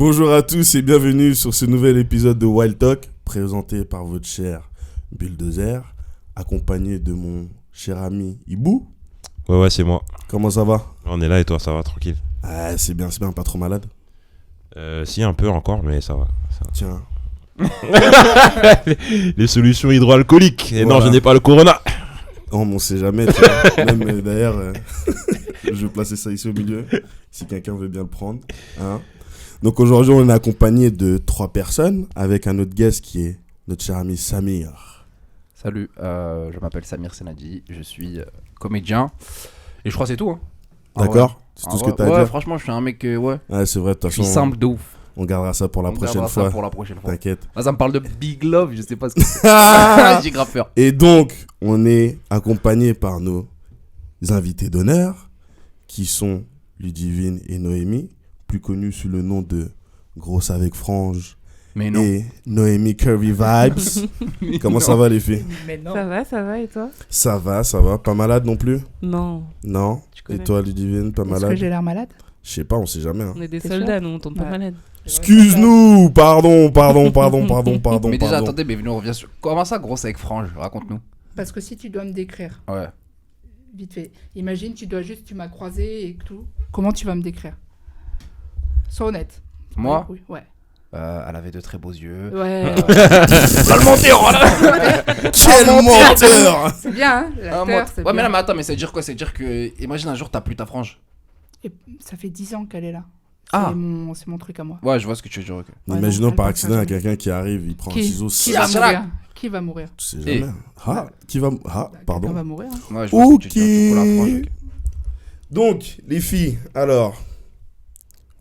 Bonjour à tous et bienvenue sur ce nouvel épisode de Wild Talk, présenté par votre cher Bulldozer, accompagné de mon cher ami Ibou. Ouais, c'est moi. Comment ça va? On est là et toi, ça va, tranquille? Ah, c'est bien, pas trop malade? Si, un peu encore, mais ça va. Tiens. Les solutions hydroalcooliques. Et voilà. non, je n'ai pas le corona. Oh, on sait jamais, tu vois. Même d'ailleurs, je vais placer ça ici au milieu, si quelqu'un veut bien le prendre. Hein. Donc aujourd'hui, on est accompagné de 3 personnes, avec un autre guest qui est notre cher ami Samir. Salut, je m'appelle Samir Senadi, je suis comédien et je crois que c'est tout. Hein. D'accord? Ah, C'est tout ce que tu as à dire? dire? Franchement, je suis un mec, ouais. Ouais, c'est vrai, de toute Je suis façon, simple de ouf. on gardera ça pour la prochaine fois. T'inquiète. Là, ça me parle de Big Love, je sais pas ce que c'est. J'ai grave peur. Et donc, on est accompagné par nos invités d'honneur, qui sont Ludivine et Noémie, plus connus sous le nom de Grosse avec Frange Mais non. et Noémie Curvy Vibes. Comment ça va les filles? Mais non. Ça va et toi? Ça va. Pas malade non plus? Non. Non? Tu Et connais. toi Ludivine, pas Est-ce malade? que j'ai l'air malade? Je sais pas, on sait jamais. Hein. On est des T'es soldats, sûr? nous, on tombe pas Ouais. malade. Excuse-nous, pardon. Mais déjà, attendez, mais on revient sur. Comment ça, grosse avec frange? Raconte-nous. Parce que si tu dois me décrire, Ouais. vite fait, imagine, tu m'as croisé et tout. Comment tu vas me décrire? Sois honnête. Moi, Oui, ouais. elle avait de très beaux yeux. Ouais. Sale menteur, Quel menteur! C'est bien, hein, l'acteur, c'est Ouais, mais bien. là, mais attends, mais ça veut dire quoi? Ça veut dire que. Imagine un jour, t'as plus ta frange. Et ça fait 10 ans qu'elle est là. Ah. C'est mon truc à moi. Ouais, je vois ce que tu veux dire. Ok. Ouais, Imaginons non, par elle accident, il y a pense à quelqu'un qui arrive, il prend un Qui ciseau. va Si, mourir? Qui va mourir? Tu sais Et- jamais. Ah, qui va... Ah, Quelqu'un pardon. va mourir. Hein. Ouais, je vois ce que tu veux dire. Du coup, la frange, Ok. ok. Donc, les filles, alors,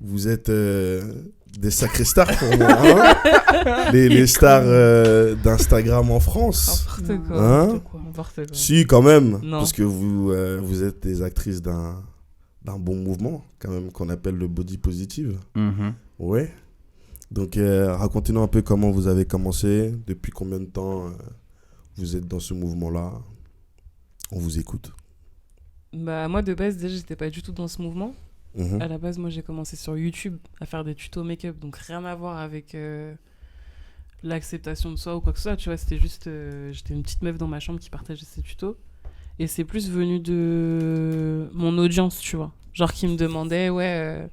vous êtes des sacrées stars pour moi. Hein les stars d'Instagram en France. N'importe quoi. Hein? N'importe quoi. N'importe quoi. Si, quand même. Non. Parce que vous êtes des actrices d'un bon mouvement, quand même, qu'on appelle le body positive. Mhm. Ouais. Donc, racontez-nous un peu comment vous avez commencé, depuis combien de temps vous êtes dans ce mouvement-là. On vous écoute. Bah, moi, de base, déjà, j'étais pas du tout dans ce mouvement. Mhm. À la base, moi, j'ai commencé sur YouTube à faire des tutos make-up, donc rien à voir avec l'acceptation de soi ou quoi que ce soit. Tu vois, c'était juste. J'étais une petite meuf dans ma chambre qui partageait ses tutos. Et c'est plus venu de mon audience, tu vois. Genre, qui me demandait, ouais.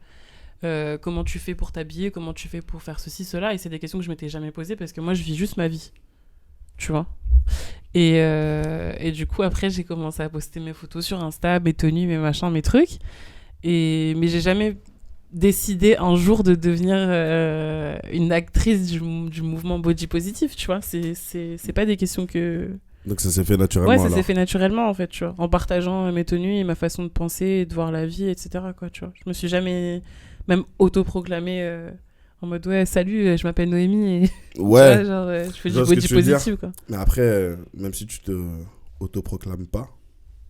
Comment tu fais pour t'habiller, comment tu fais pour faire ceci, cela, et c'est des questions que je m'étais jamais posées parce que moi je vis juste ma vie, tu vois. Et du coup après j'ai commencé à poster mes photos sur Insta, mes tenues, mes machins, mes trucs, mais j'ai jamais décidé un jour de devenir une actrice du mouvement body positive, tu vois. C'est pas des questions que... Donc, ça s'est fait naturellement. Ouais, ça alors. s'est fait naturellement en fait, tu vois, en partageant mes tenues et ma façon de penser et de voir la vie, etc. quoi, tu vois. Je me suis jamais même autoproclamée en mode ouais, salut, je m'appelle Noémie et tu Ouais. vois, genre, je fais Je du vois ce que body tu veux dire. positive quoi. Mais après, même si tu te autoproclames pas,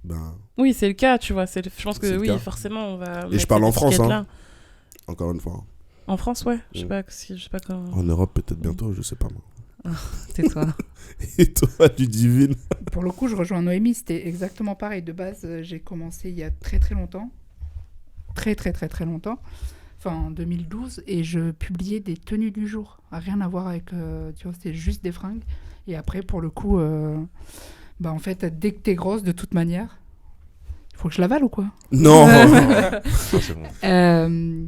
ben, Oui, c'est le cas, tu vois. Je pense C'est que le oui, cas. forcément, on va. Et mettre je parle en cette France, étiquette-là. encore une fois. En France, ouais. Je sais Mm. pas, je sais pas comment. En Europe, peut-être bientôt, je sais pas moi. Tais-toi. Et toi, Ludivine? Pour le coup, je rejoins Noémie, c'était exactement pareil. De base, j'ai commencé il y a très très longtemps. Très longtemps. Enfin, en 2012. Et je publiais des tenues du jour. Rien à voir avec... tu vois, c'était juste des fringues. Et après, pour le coup, bah en fait, dès que t'es grosse, de toute manière... Il faut que je l'avale ou quoi? Non. Ah, c'est bon.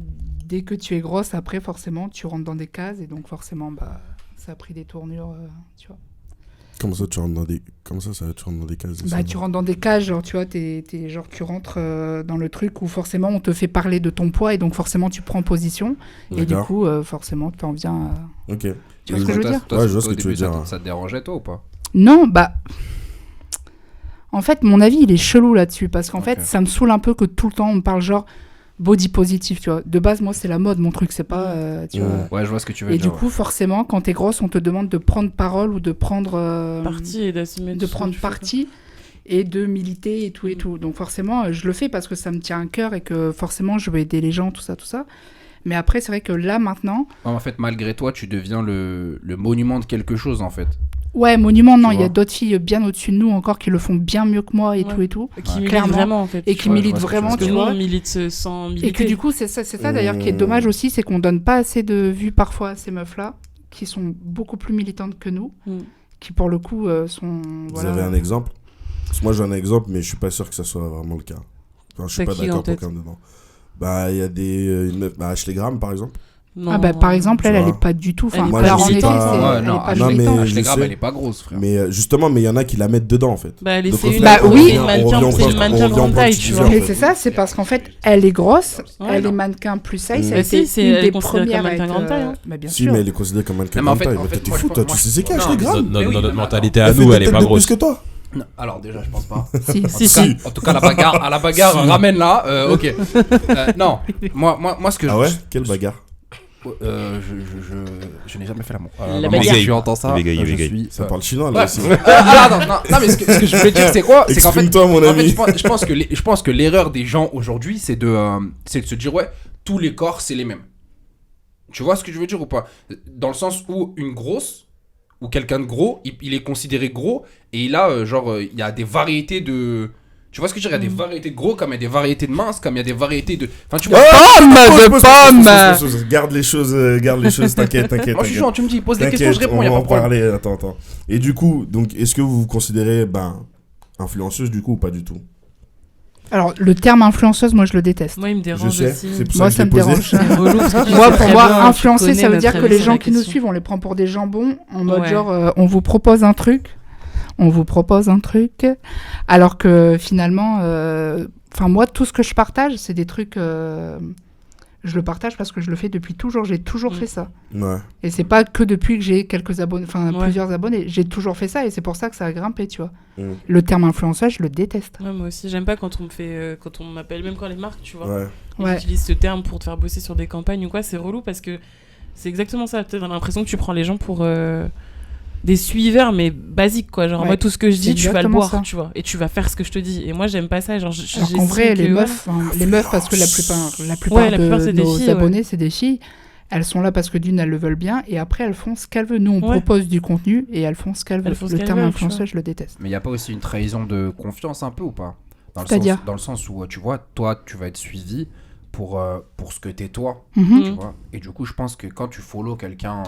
Dès que tu es grosse, après, forcément, tu rentres dans des cases. Et donc, forcément, bah, ça a pris des tournures, tu vois. Comment ça, tu rentres dans des... Comment ça, tu rentres dans des cases? Bah, tu rentres dans des cages, genre, tu vois, genre, tu rentres dans le truc où forcément on te fait parler de ton poids et donc forcément tu prends position. Et du D'accord. coup, forcément, tu en viens à... Ok. Tu vois ce que je veux dire? Ouais, je vois ce que tu veux dire. Ça te dérangeait, toi, ou pas? Non, bah... En fait, mon avis, il est chelou là-dessus parce qu'en Ok. fait, ça me saoule un peu que tout le temps on me parle genre body positive, tu vois. De base, moi, c'est la mode, mon truc, c'est pas... tu vois... Ouais, je vois ce que tu veux Et dire. du coup, forcément, quand t'es grosse, on te demande de prendre parole ou de prendre... Parti et d'assumer. de tout ce prendre que tu fais, parti et de militer et tout et tout. Donc forcément, je le fais parce que ça me tient à cœur et que forcément, je veux aider les gens, tout ça, tout ça. Mais après, c'est vrai que là, maintenant... En fait, malgré toi, tu deviens le monument de quelque chose, en fait. Ouais, monument, non, Tu il y a vois. d'autres filles bien au-dessus de nous encore qui le font bien mieux que moi et Ouais. tout et tout. Qui militent clairement. vraiment, en fait. Et tu qui vois. militent je vois ce que tu veux vraiment, Parce que tu nous, vois. on milite sans militer. Et que du coup, c'est ça d'ailleurs qui est dommage aussi, c'est qu'on donne pas assez de vues parfois à ces meufs-là, qui sont beaucoup plus militantes que nous, qui pour le coup sont... Vous voilà. avez un exemple? Parce que moi j'ai un exemple, mais je suis pas sûr que ça soit vraiment le cas. Enfin, je suis T'as pas qui d'accord en tête pour qu'un dedans. Bah, il y a une meuf, Ashley Graham par exemple. Non. Ah bah par exemple, Tu elle vois. est pas du tout... Enfin, Elle est Moi, pas je alors, en sais effet, pas- elle Ouais, est non, pas non, mais militante. je Ashley Graham, sais. elle est pas grosse, frère. Mais justement, mais il y en a qui la mettent dedans en fait. Bah, elle est Donc, c'est au une final, Bah oui. mannequin, on c'est une mannequin revient au grande point taille, que tu tu disais, vois. en Mais fait. c'est ça, c'est parce qu'en fait, elle est grosse, Ouais, elle non. est mannequin plus size, Mm. ça a Bah été si, c'est- une elle des est considérée premières comme à mannequin être, grande taille, hein. bah, bien Si, sûr. mais elle est considérée comme mannequin Non, mais en grande fait- taille. en Mais fait, toi, t'es moi, fou, je toi. pense- Tu sais c'est qui non, Ashley Graham? Mais oui, Notre mais mentalité Elle à fait nous, peut-être elle est pas de plus grosse. que toi. Non, alors déjà, je pense pas. Si. En tout cas, à la bagarre, ramène là. Ok. Non, moi, ce que Ah ouais? Quelle bagarre? je n'ai jamais fait l'amour. La Maman, bagarre. si tu entends ça, Il bégaye, il je bégaye. suis. Ça parle chinois là Ouais. aussi. Non, mais ce que je voulais dire, c'est quoi? C'est qu'en fait, Exprime-toi, mon en fait, ami. je pense que l'erreur des gens aujourd'hui, c'est de se dire, ouais, tous les corps, c'est les mêmes. Tu vois ce que je veux dire ou pas? Dans le sens où une grosse, ou quelqu'un de gros, il est considéré gros, et il a, il y a des variétés de... Tu vois ce que je veux dire? Il y a des variétés de gros, comme il y a des variétés de minces, comme il y a des variétés de... Enfin, tu vois... Pause. Garde les choses, t'inquiète. Moi, je suis genre, tu me dis, pose des questions, T'inquiète, je réponds, on il va a pas en de problème. parler. Attends. Et du coup, donc, est-ce que vous vous considérez influenceuse du coup ou pas du tout? Alors, le terme influenceuse, moi, je le déteste. Moi, il me Je dérange sais, aussi. c'est pour Moi, ça ça que me je l'ai posé. dérange. C'est relou parce que tu Moi, sais pour très moi, bien, influencer, tu ça veut connais dire notre que les avis sur gens la qui nous question. suivent, on les prend pour des jambons, en mode Ouais. genre, on vous propose un truc, alors que finalement, enfin moi, tout ce que je partage, c'est des trucs, je le partage parce que je le fais depuis toujours, j'ai toujours fait ça. Ouais. Et c'est pas que depuis que j'ai quelques abonnés, enfin Ouais. plusieurs abonnés, j'ai toujours fait ça et c'est pour ça que ça a grimpé, tu vois. Mm. Le terme influenceuse, je le déteste. Ouais, moi aussi, j'aime pas quand on me fait, quand on m'appelle, même quand les marques, tu vois, Ouais. ils Ouais. utilisent ce terme pour te faire bosser sur des campagnes ou quoi, c'est relou parce que c'est exactement ça. T'as l'impression que tu prends les gens pour des suiveurs, mais basiques, quoi. Genre, Ouais. moi, tout ce que je C'est dis, tu vas le exactement boire, ça. tu vois, et tu vas faire ce que je te dis. Et moi, j'aime pas ça. Genre, Alors qu'en j'estime vrai, les que, meufs, parce que la plupart Ouais, la plupart, de c'est des nos filles, abonnés, c'est des filles, elles sont là parce que d'une, elles le veulent bien, et après, elles font ce qu'elles veulent. Nous, on Ouais. propose du contenu, et elles font ce qu'elles Elles veulent. font ce Le qu'elles terme veulent, influenceuse, je le déteste. Mais il n'y a pas aussi une trahison de confiance un peu ou pas? C'est-à-dire Dans le sens où, tu vois, toi, tu vas être suivi pour ce que t'es toi, Mhm. tu vois. Et du coup, je pense que quand tu follow quelqu'un,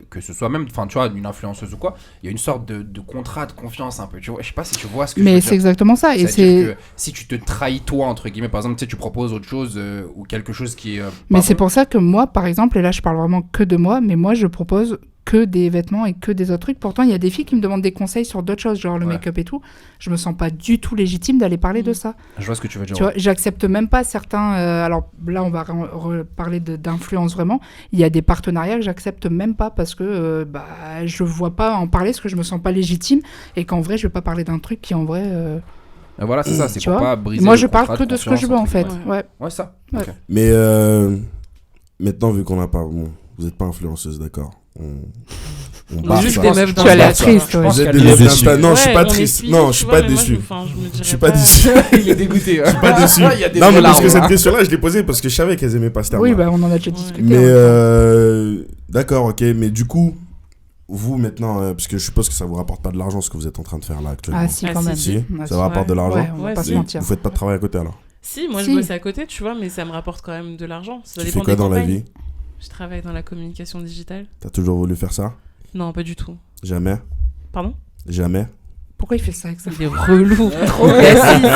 que ce soit même, enfin, tu vois, une influenceuse ou quoi, il y a une sorte de contrat de confiance un peu, tu vois. Je sais pas si tu vois ce que je Mais veux c'est dire. exactement ça. Et C'est-à-dire c'est... que si tu te trahis toi, entre guillemets, par exemple, tu sais, tu proposes autre chose ou quelque chose qui est... Mais pas c'est bon. pour ça que moi, par exemple, et là, je parle vraiment que de moi, mais moi, je propose que des vêtements et que des autres trucs. Pourtant, il y a des filles qui me demandent des conseils sur d'autres choses, genre le Ouais. make-up et tout. Je me sens pas du tout légitime d'aller parler de Mhm. ça. Je vois ce que tu veux dire. Tu vois, j'accepte même pas certains. Alors là, on va reparler d'influence vraiment. Il y a des partenariats que j'accepte même pas parce que je vois pas en parler parce que je me sens pas légitime et qu'en vrai, je vais pas parler d'un truc qui en vrai. Voilà, c'est ça, c'est Tu pour vois, pas briser moi, le je parle contrat que de ce que je veux confiance, en fait. entre guillemets. Ouais. Ouais, ça. Ouais. Ok. Mais maintenant, vu qu'on a pas. Bon, vous n'êtes pas influenceuse, d'accord? On On est barre juste ça. des meufs dans Tu as le l'air bar, triste, quoi. ouais. Vous êtes qu'elle des est meufs déçue. d'Insta. Non, je suis Ouais, pas on est déçu. suivis, Non, tu je suis vois, pas mais moi, déçu. je Je suis pas déçu. Il est dégoûté. Je suis pas déçu. Il y a des Non, mais parce que larmes, cette hein. question-là, je l'ai posée parce que je savais qu'elles aimaient pas ce Oui, terme. bah, on en a déjà Ouais. discuté. Mais hein. d'accord, ok. Mais du coup, vous maintenant, parce que je suppose que ça vous rapporte pas de l'argent ce que vous êtes en train de faire là actuellement. Ah si, Ah, quand si, même. Si, Ah, ça rapporte de l'argent. Ouais, on va Ouais, pas si. se mentir. Vous faites pas de travail à côté alors? Si, moi Si. je bosse à côté, tu vois, mais ça me rapporte quand même de l'argent. Ça Tu dépend fais quoi des dans la campagnes. vie? Je travaille dans la communication digitale. T'as toujours voulu faire ça? Non, pas du tout. Jamais? Pardon? Jamais? Pourquoi il fait ça avec ça? Il est relou. Trop J'ai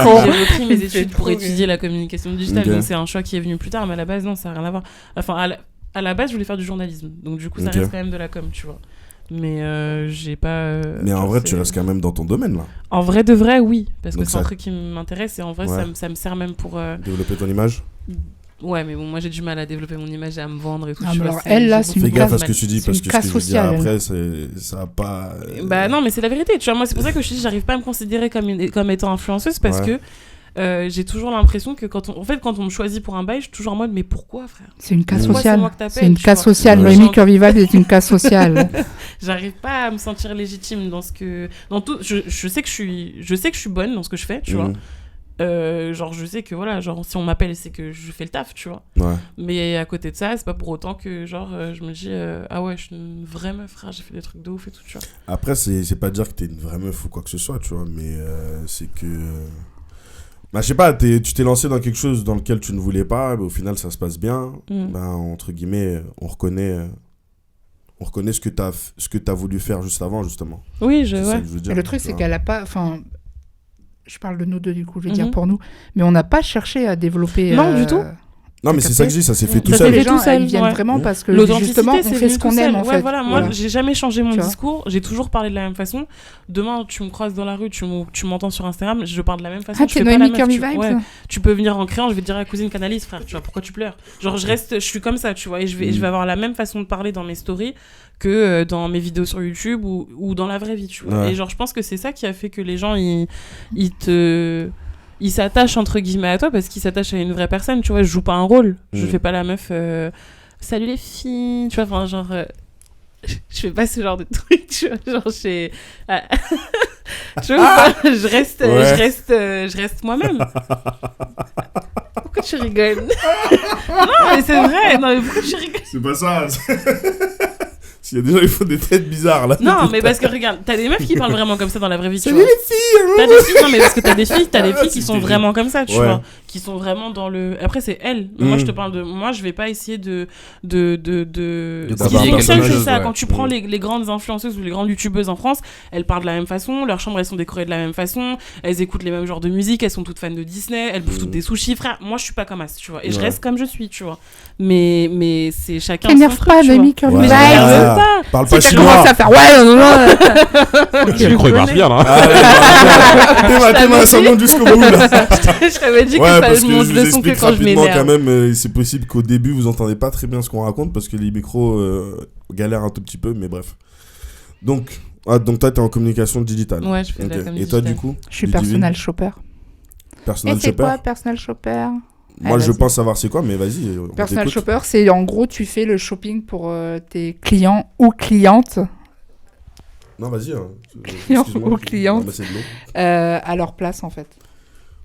con. repris mes Il fait études pour trop étudier la communication digitale, Ok. donc c'est un choix qui est venu plus tard, mais à la base, non, ça n'a rien à voir. Enfin, à la base, je voulais faire du journalisme, donc du coup, ça Ok. reste quand même de la com, tu vois. Mais j'ai pas. Mais en genre, vrai, tu c'est- restes quand même dans ton domaine là. En vrai de vrai, oui, parce que Donc c'est un ça- truc qui m'intéresse et en vrai, Ouais. ça me sert même pour. Développer ton image. Ouais, mais bon, moi j'ai du mal à développer mon image et à me vendre et tout. Ah, tu mais vois, alors, elle, là, j'ai c'est beaucoup Fais une de gaffe à mal. ce que tu dis c'est parce une que ce casse que je vais dire sociale, après, ça va pas. Bah non, mais c'est la vérité, tu vois. Moi, c'est pour ça que je dis, j'arrive pas à me considérer comme étant influenceuse parce Ouais. que j'ai toujours l'impression que quand on me choisit pour un bail, je suis toujours en mode, mais pourquoi, frère? C'est une casse Pourquoi c'est sociale. moi que t'appelles, C'est une tu casse vois. sociale. Ouais. Noémie Curvival est une casse sociale. J'arrive pas à me sentir légitime dans ce que. Dans tout. Je sais que je suis bonne dans ce que je fais, tu vois. Mhm. genre je sais que voilà, genre si on m'appelle c'est que je fais le taf, tu vois. Ouais. Mais à côté de ça, c'est pas pour autant que genre je me dis ah ouais, je suis une vraie meuf, frère, j'ai fait des trucs de ouf et tout, tu vois. Après, c'est pas dire que t'es une vraie meuf ou quoi que ce soit, tu vois, mais c'est que. Bah, je sais pas, tu t'es lancé dans quelque chose dans lequel tu ne voulais pas, mais au final ça se passe bien. Bah, entre guillemets, on reconnaît ce que t'as voulu faire juste avant, justement. Oui, C'est ça ouais. que je veux dire, Mais le truc, tu c'est vois. qu'elle a pas. Enfin, je parle de nous deux, du coup, je vais dire pour nous. Mais on n'a pas cherché à développer. Non, du tout. Non, mais c'est ça que je dis, ça s'est fait tout Ça Ça, s'est seul. les fait gens, tout seul, ils viennent ouais. vraiment parce que L'authenticité, justement, on c'est fait venu ce qu'on tout aime seul. en Ouais, fait. voilà, moi, Voilà. j'ai jamais changé mon Tu vois. discours. J'ai toujours parlé de la même façon. Demain, tu me croises dans la rue, tu m'entends sur Instagram, je parle de la même façon. Ah, je t'es fais pas la Noémie meuf, Kirby tu- Vibes. ouais. Tu peux venir en criant, je vais te dire à cousine canalise, frère, tu vois, pourquoi tu pleures? Genre, je suis comme ça, tu vois, et je vais avoir la même façon de parler dans mes stories que dans mes vidéos sur YouTube ou dans la vraie vie, tu vois. Ouais. Et genre, je pense que c'est ça qui a fait que les gens, ils s'attachent entre guillemets à toi parce qu'ils s'attachent à une vraie personne, tu vois. Je joue pas un rôle, je fais pas la meuf salut les filles, tu vois, enfin genre je fais pas ce genre de truc, tu vois, genre tu vois, je reste moi-même. Pourquoi tu rigoles? Non mais c'est vrai, non mais pourquoi tu rigoles? C'est pas ça. S'il y a des gens, ils font des têtes bizarres là. Non mais parce que regarde, t'as des meufs qui parlent vraiment comme ça dans la vraie vie, tu Salut vois. les filles. T'as des filles, non mais parce que t'as des filles qui C'est sont terrible. vraiment comme ça, tu Ouais. vois, qui sont vraiment dans le. Après c'est elles. Mais moi je te parle de, moi je vais pas essayer de. Ce qui d'avoir fonctionne quelque c'est chose, ça. ouais. Quand tu prends les grandes influenceuses ou les grandes youtubeuses en France, elles parlent de la même façon, leurs chambres elles sont décorées de la même façon, elles écoutent les mêmes genres de musique, elles sont toutes fans de Disney, elles bouffent toutes des sushis, frère. Moi je suis pas comme ça, tu vois, et je Ouais. reste comme je suis, tu vois. Mais c'est chacun. T'énerve son truc, pas, tu vois. Noémie Kirby Mais Vibes. je m'énerve pas. Parle pas Si t'as chinois. commencé à faire ouais, non, non. Je crois qu'il marche bien, là. T'es ma ascendant jusqu'au bout là. Je t'avais dit que Ouais, ça parce que monte je le vous son que explique quand je rapidement quand m'énerve. même, c'est possible qu'au début vous entendez pas très bien ce qu'on raconte parce que les micros galèrent un tout petit peu, mais bref. Donc toi t'es en communication digitale. Ouais, je fais de la Ok. com Et toi digitale. du coup Je suis Ludivine personal shopper. Personal Et c'est shopper quoi, personal shopper? Moi je vas-y. pense savoir c'est quoi, mais vas-y. on Personal t'écoute. shopper, c'est en gros, tu fais le shopping pour tes clients ou clientes Non, vas-y. Hein. Client Excuse-moi. ou cliente. Ah, bah, c'est de l'eau. à leur place en fait.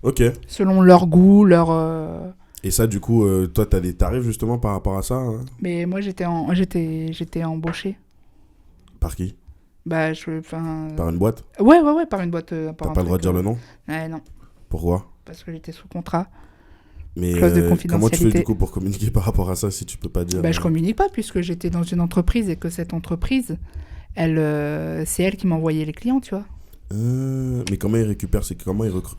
Ok. Selon leur goût, leur. Et ça, du coup, toi, t'as des tarifs justement par rapport à ça hein Mais moi, j'étais embauchée. Par qui Bah, Par une boîte Ouais, par une boîte. T'as pas le droit de dire le nom Ouais, non, Pourquoi parce que j'étais sous contrat. Mais Clause de comment tu fais confidentialité. du coup pour communiquer par rapport à ça si tu peux pas dire Bah, je communique pas puisque j'étais dans une entreprise et que cette entreprise, c'est elle qui m'envoyait les clients, tu vois. Mais comment ils récupèrent comment ils recrutent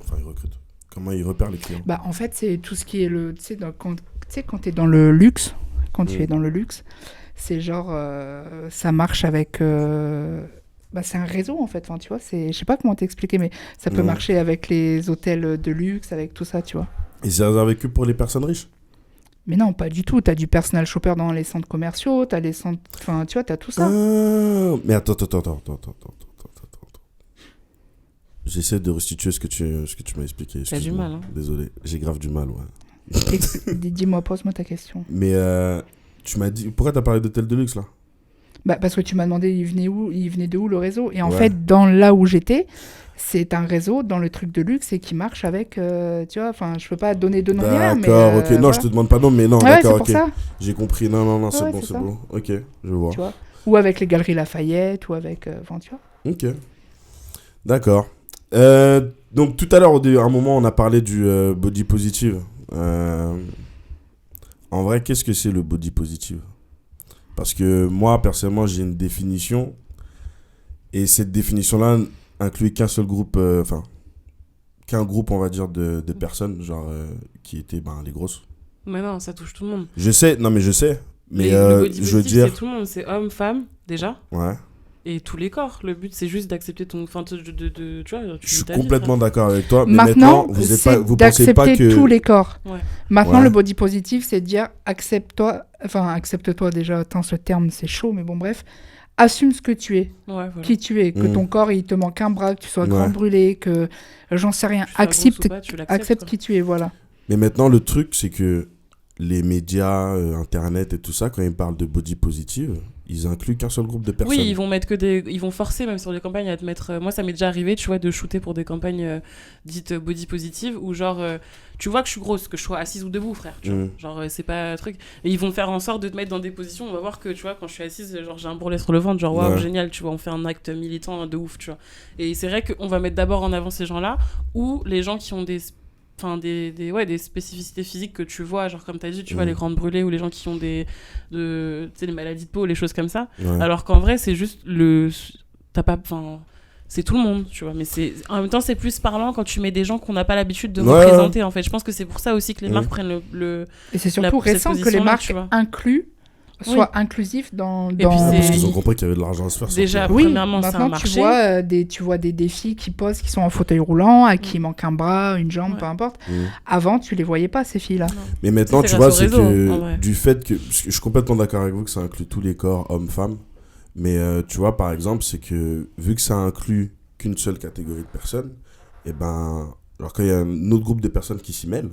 Comment ils repèrent les clients Bah, en fait, c'est tout ce qui est le. Tu sais, quand t'es dans le luxe, quand tu es dans le luxe, c'est genre. Ça marche avec. Bah, c'est un réseau en fait. Enfin, tu vois, je sais pas comment t'expliquer, mais ça peut Ouais. marcher avec les hôtels de luxe, avec tout ça, tu vois. Et c'est réservé que pour les personnes riches Mais non, pas du tout. T'as du personal shopper dans les centres commerciaux, t'as les centres. Enfin, tu vois, t'as tout ça. Ah, mais attends. J'essaie de restituer ce que tu m'as expliqué. T'as du excuse-moi. mal, hein. Désolé, j'ai grave du mal, ouais. Dis-moi, pose-moi ta question. Mais tu m'as dit... Pourquoi t'as parlé d'hôtel de luxe, là Bah, parce que tu m'as demandé il venait de où le réseau. Et en Ouais. fait, dans là où j'étais, c'est un réseau dans le truc de luxe et qui marche avec, tu vois, enfin, je peux pas donner de nom ni rien, mais... D'accord, ok. Non, voilà. je te demande pas non, mais non, Ouais, c'est d'accord, pour ok. ça, J'ai compris. Non, c'est Ouais, bon, c'est c'est ça. bon. Ok, je vois. tu vois. Ou avec les Galeries Lafayette, ou avec... Enfin, tu vois. Ok. D'accord. Donc, tout à l'heure, à un moment, on a parlé du body positive. En vrai, qu'est-ce que c'est le body positive ? Parce que moi, personnellement, j'ai une définition. Et cette définition-là inclut qu'un seul groupe... qu'un groupe, on va dire, de personnes, genre, qui étaient les grosses. Mais non, ça touche tout le monde. Je sais. Mais le body je veux positive, dire... c'est tout le monde, c'est homme, femme, déjà. Ouais. Et tous les corps. Le but, c'est juste d'accepter ton. Enfin, tu vois, Je suis vis ta vie, complètement frère. d'accord avec toi. Mais Maintenant, vous c'est pensez d'accepter pas que... tous les corps. Ouais. Maintenant, Ouais. le body positive, c'est de dire accepte-toi déjà. Attends, ce terme, c'est chaud, mais bon, bref. Assume ce que tu es, Ouais, voilà. qui tu es, que ton corps, il te manque un bras, que tu sois grand Ouais. brûlé, que j'en sais rien. Tu sois grosse Accepte, ou pas, tu l'acceptes, accepte quoi. qui tu es, voilà. Mais maintenant, le truc, c'est que les médias, Internet et tout ça, quand ils parlent de body positive, ils incluent qu'un seul groupe de personnes. Oui, ils vont forcer même sur les campagnes à te mettre. Moi, ça m'est déjà arrivé, tu vois, de shooter pour des campagnes dites body positive où genre tu vois que je suis grosse, que je sois assise ou debout, frère. Tu vois. Genre c'est pas un truc. Et ils vont faire en sorte de te mettre dans des positions. On va voir que tu vois quand je suis assise, genre j'ai un bourrelet sur le ventre, genre waouh génial, tu vois, on fait un acte militant de ouf, tu vois. Et c'est vrai qu'on va mettre d'abord en avant ces gens-là ou les gens qui ont des spécificités physiques que tu vois, genre comme t'as dit, tu vois, les grandes brûlées ou les gens qui ont des maladies de peau, les choses comme ça. Ouais. Alors qu'en vrai, c'est juste c'est tout le monde, tu vois. Mais en même temps, c'est plus parlant quand tu mets des gens qu'on n'a pas l'habitude de représenter, en fait. Je pense que c'est pour ça aussi que les marques prennent Et c'est surtout récent que les marques incluent soit inclusif dans... Parce qu'ils ont compris qu'il y avait de l'argent à se faire. Déjà, premièrement, c'est un marché. Tu vois des filles qui posent, qui sont en fauteuil roulant, à qui manque un bras, une jambe, peu importe. Avant, tu les voyais pas, ces filles-là. Mais maintenant, tu vois, c'est que du fait que... Je suis complètement d'accord avec vous que ça inclut tous les corps, hommes-femmes. Mais tu vois, par exemple, c'est que vu que ça inclut qu'une seule catégorie de personnes, et ben... Alors quand il y a un autre groupe de personnes qui s'y mêlent,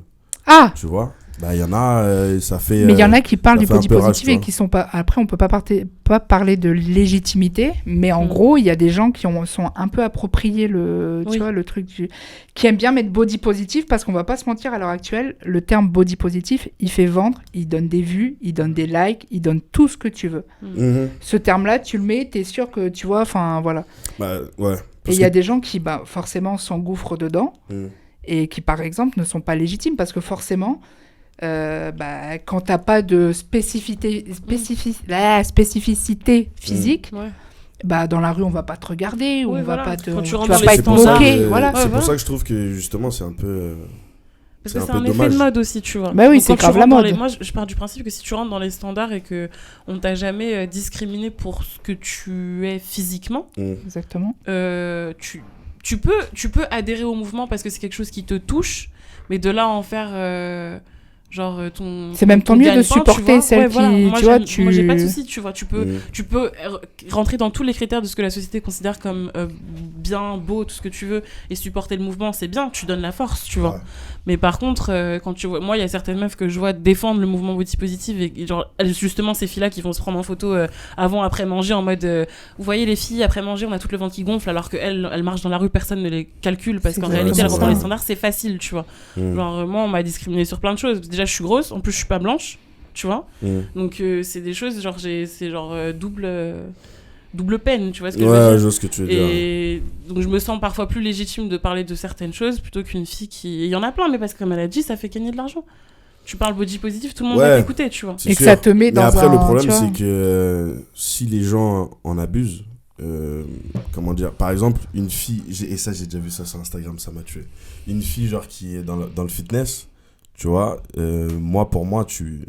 tu vois, bah il y en a, ça fait. Mais il y en a qui parlent du body positive et qui sont pas. Après, on peut pas parler de légitimité, mais en gros, il y a des gens qui sont un peu appropriés tu vois, le truc qui aiment bien mettre body positive parce qu'on va pas se mentir à l'heure actuelle, le terme body positive, il fait vendre, il donne des vues, il donne des likes, il donne tout ce que tu veux. Ce terme-là, tu le mets, t'es sûr que tu vois, enfin voilà. Bah ouais. Et il y a des gens qui, forcément, s'engouffrent dedans et qui, par exemple, ne sont pas légitimes parce que forcément, quand t'as pas de spécificité physique, dans la rue, on va pas te regarder ou on va pas te... Tu vas pas être moqué. C'est pour ça que je trouve que, justement, c'est un peu... Parce que c'est un effet de mode aussi, tu vois. Bah oui, c'est grave la mode. Moi, je pars du principe que si tu rentres dans les standards et qu'on t'a jamais discriminé pour ce que tu es physiquement, exactement. Tu peux adhérer au mouvement parce que c'est quelque chose qui te touche, mais de là en faire c'est même tant mieux de supporter celles qui moi j'ai pas de souci, tu vois, tu peux rentrer dans tous les critères de ce que la société considère comme bien, beau, tout ce que tu veux et supporter le mouvement, c'est bien, tu donnes la force, tu vois. Mais par contre quand tu vois, moi il y a certaines meufs que je vois défendre le mouvement body positive et genre justement ces filles là qui vont se prendre en photo avant après manger en mode vous voyez les filles après manger on a tout le ventre qui gonfle alors qu'elles marchent dans la rue, personne ne les calcule parce qu'en réalité elles rentrent dans les standards, c'est facile, tu vois. Genre moi on m'a discriminé sur plein de choses. Déjà je suis grosse, en plus je suis pas blanche, tu vois. Donc c'est des choses genre c'est genre double peine, tu vois ce que je veux dire. Je vois ce que tu veux dire. Et donc je me sens parfois plus légitime de parler de certaines choses plutôt qu'une fille qui... Il y en a plein, mais parce que comme elle a dit, ça fait gagner de l'argent. Tu parles body positive, tout le monde va t'écouter, tu vois. Et que ça te met dans un... Mais après, le problème, c'est que si les gens en abusent, comment dire, par exemple, une fille, et ça j'ai déjà vu ça sur Instagram, ça m'a tué. Une fille genre qui est dans le fitness, tu vois, pour moi, tu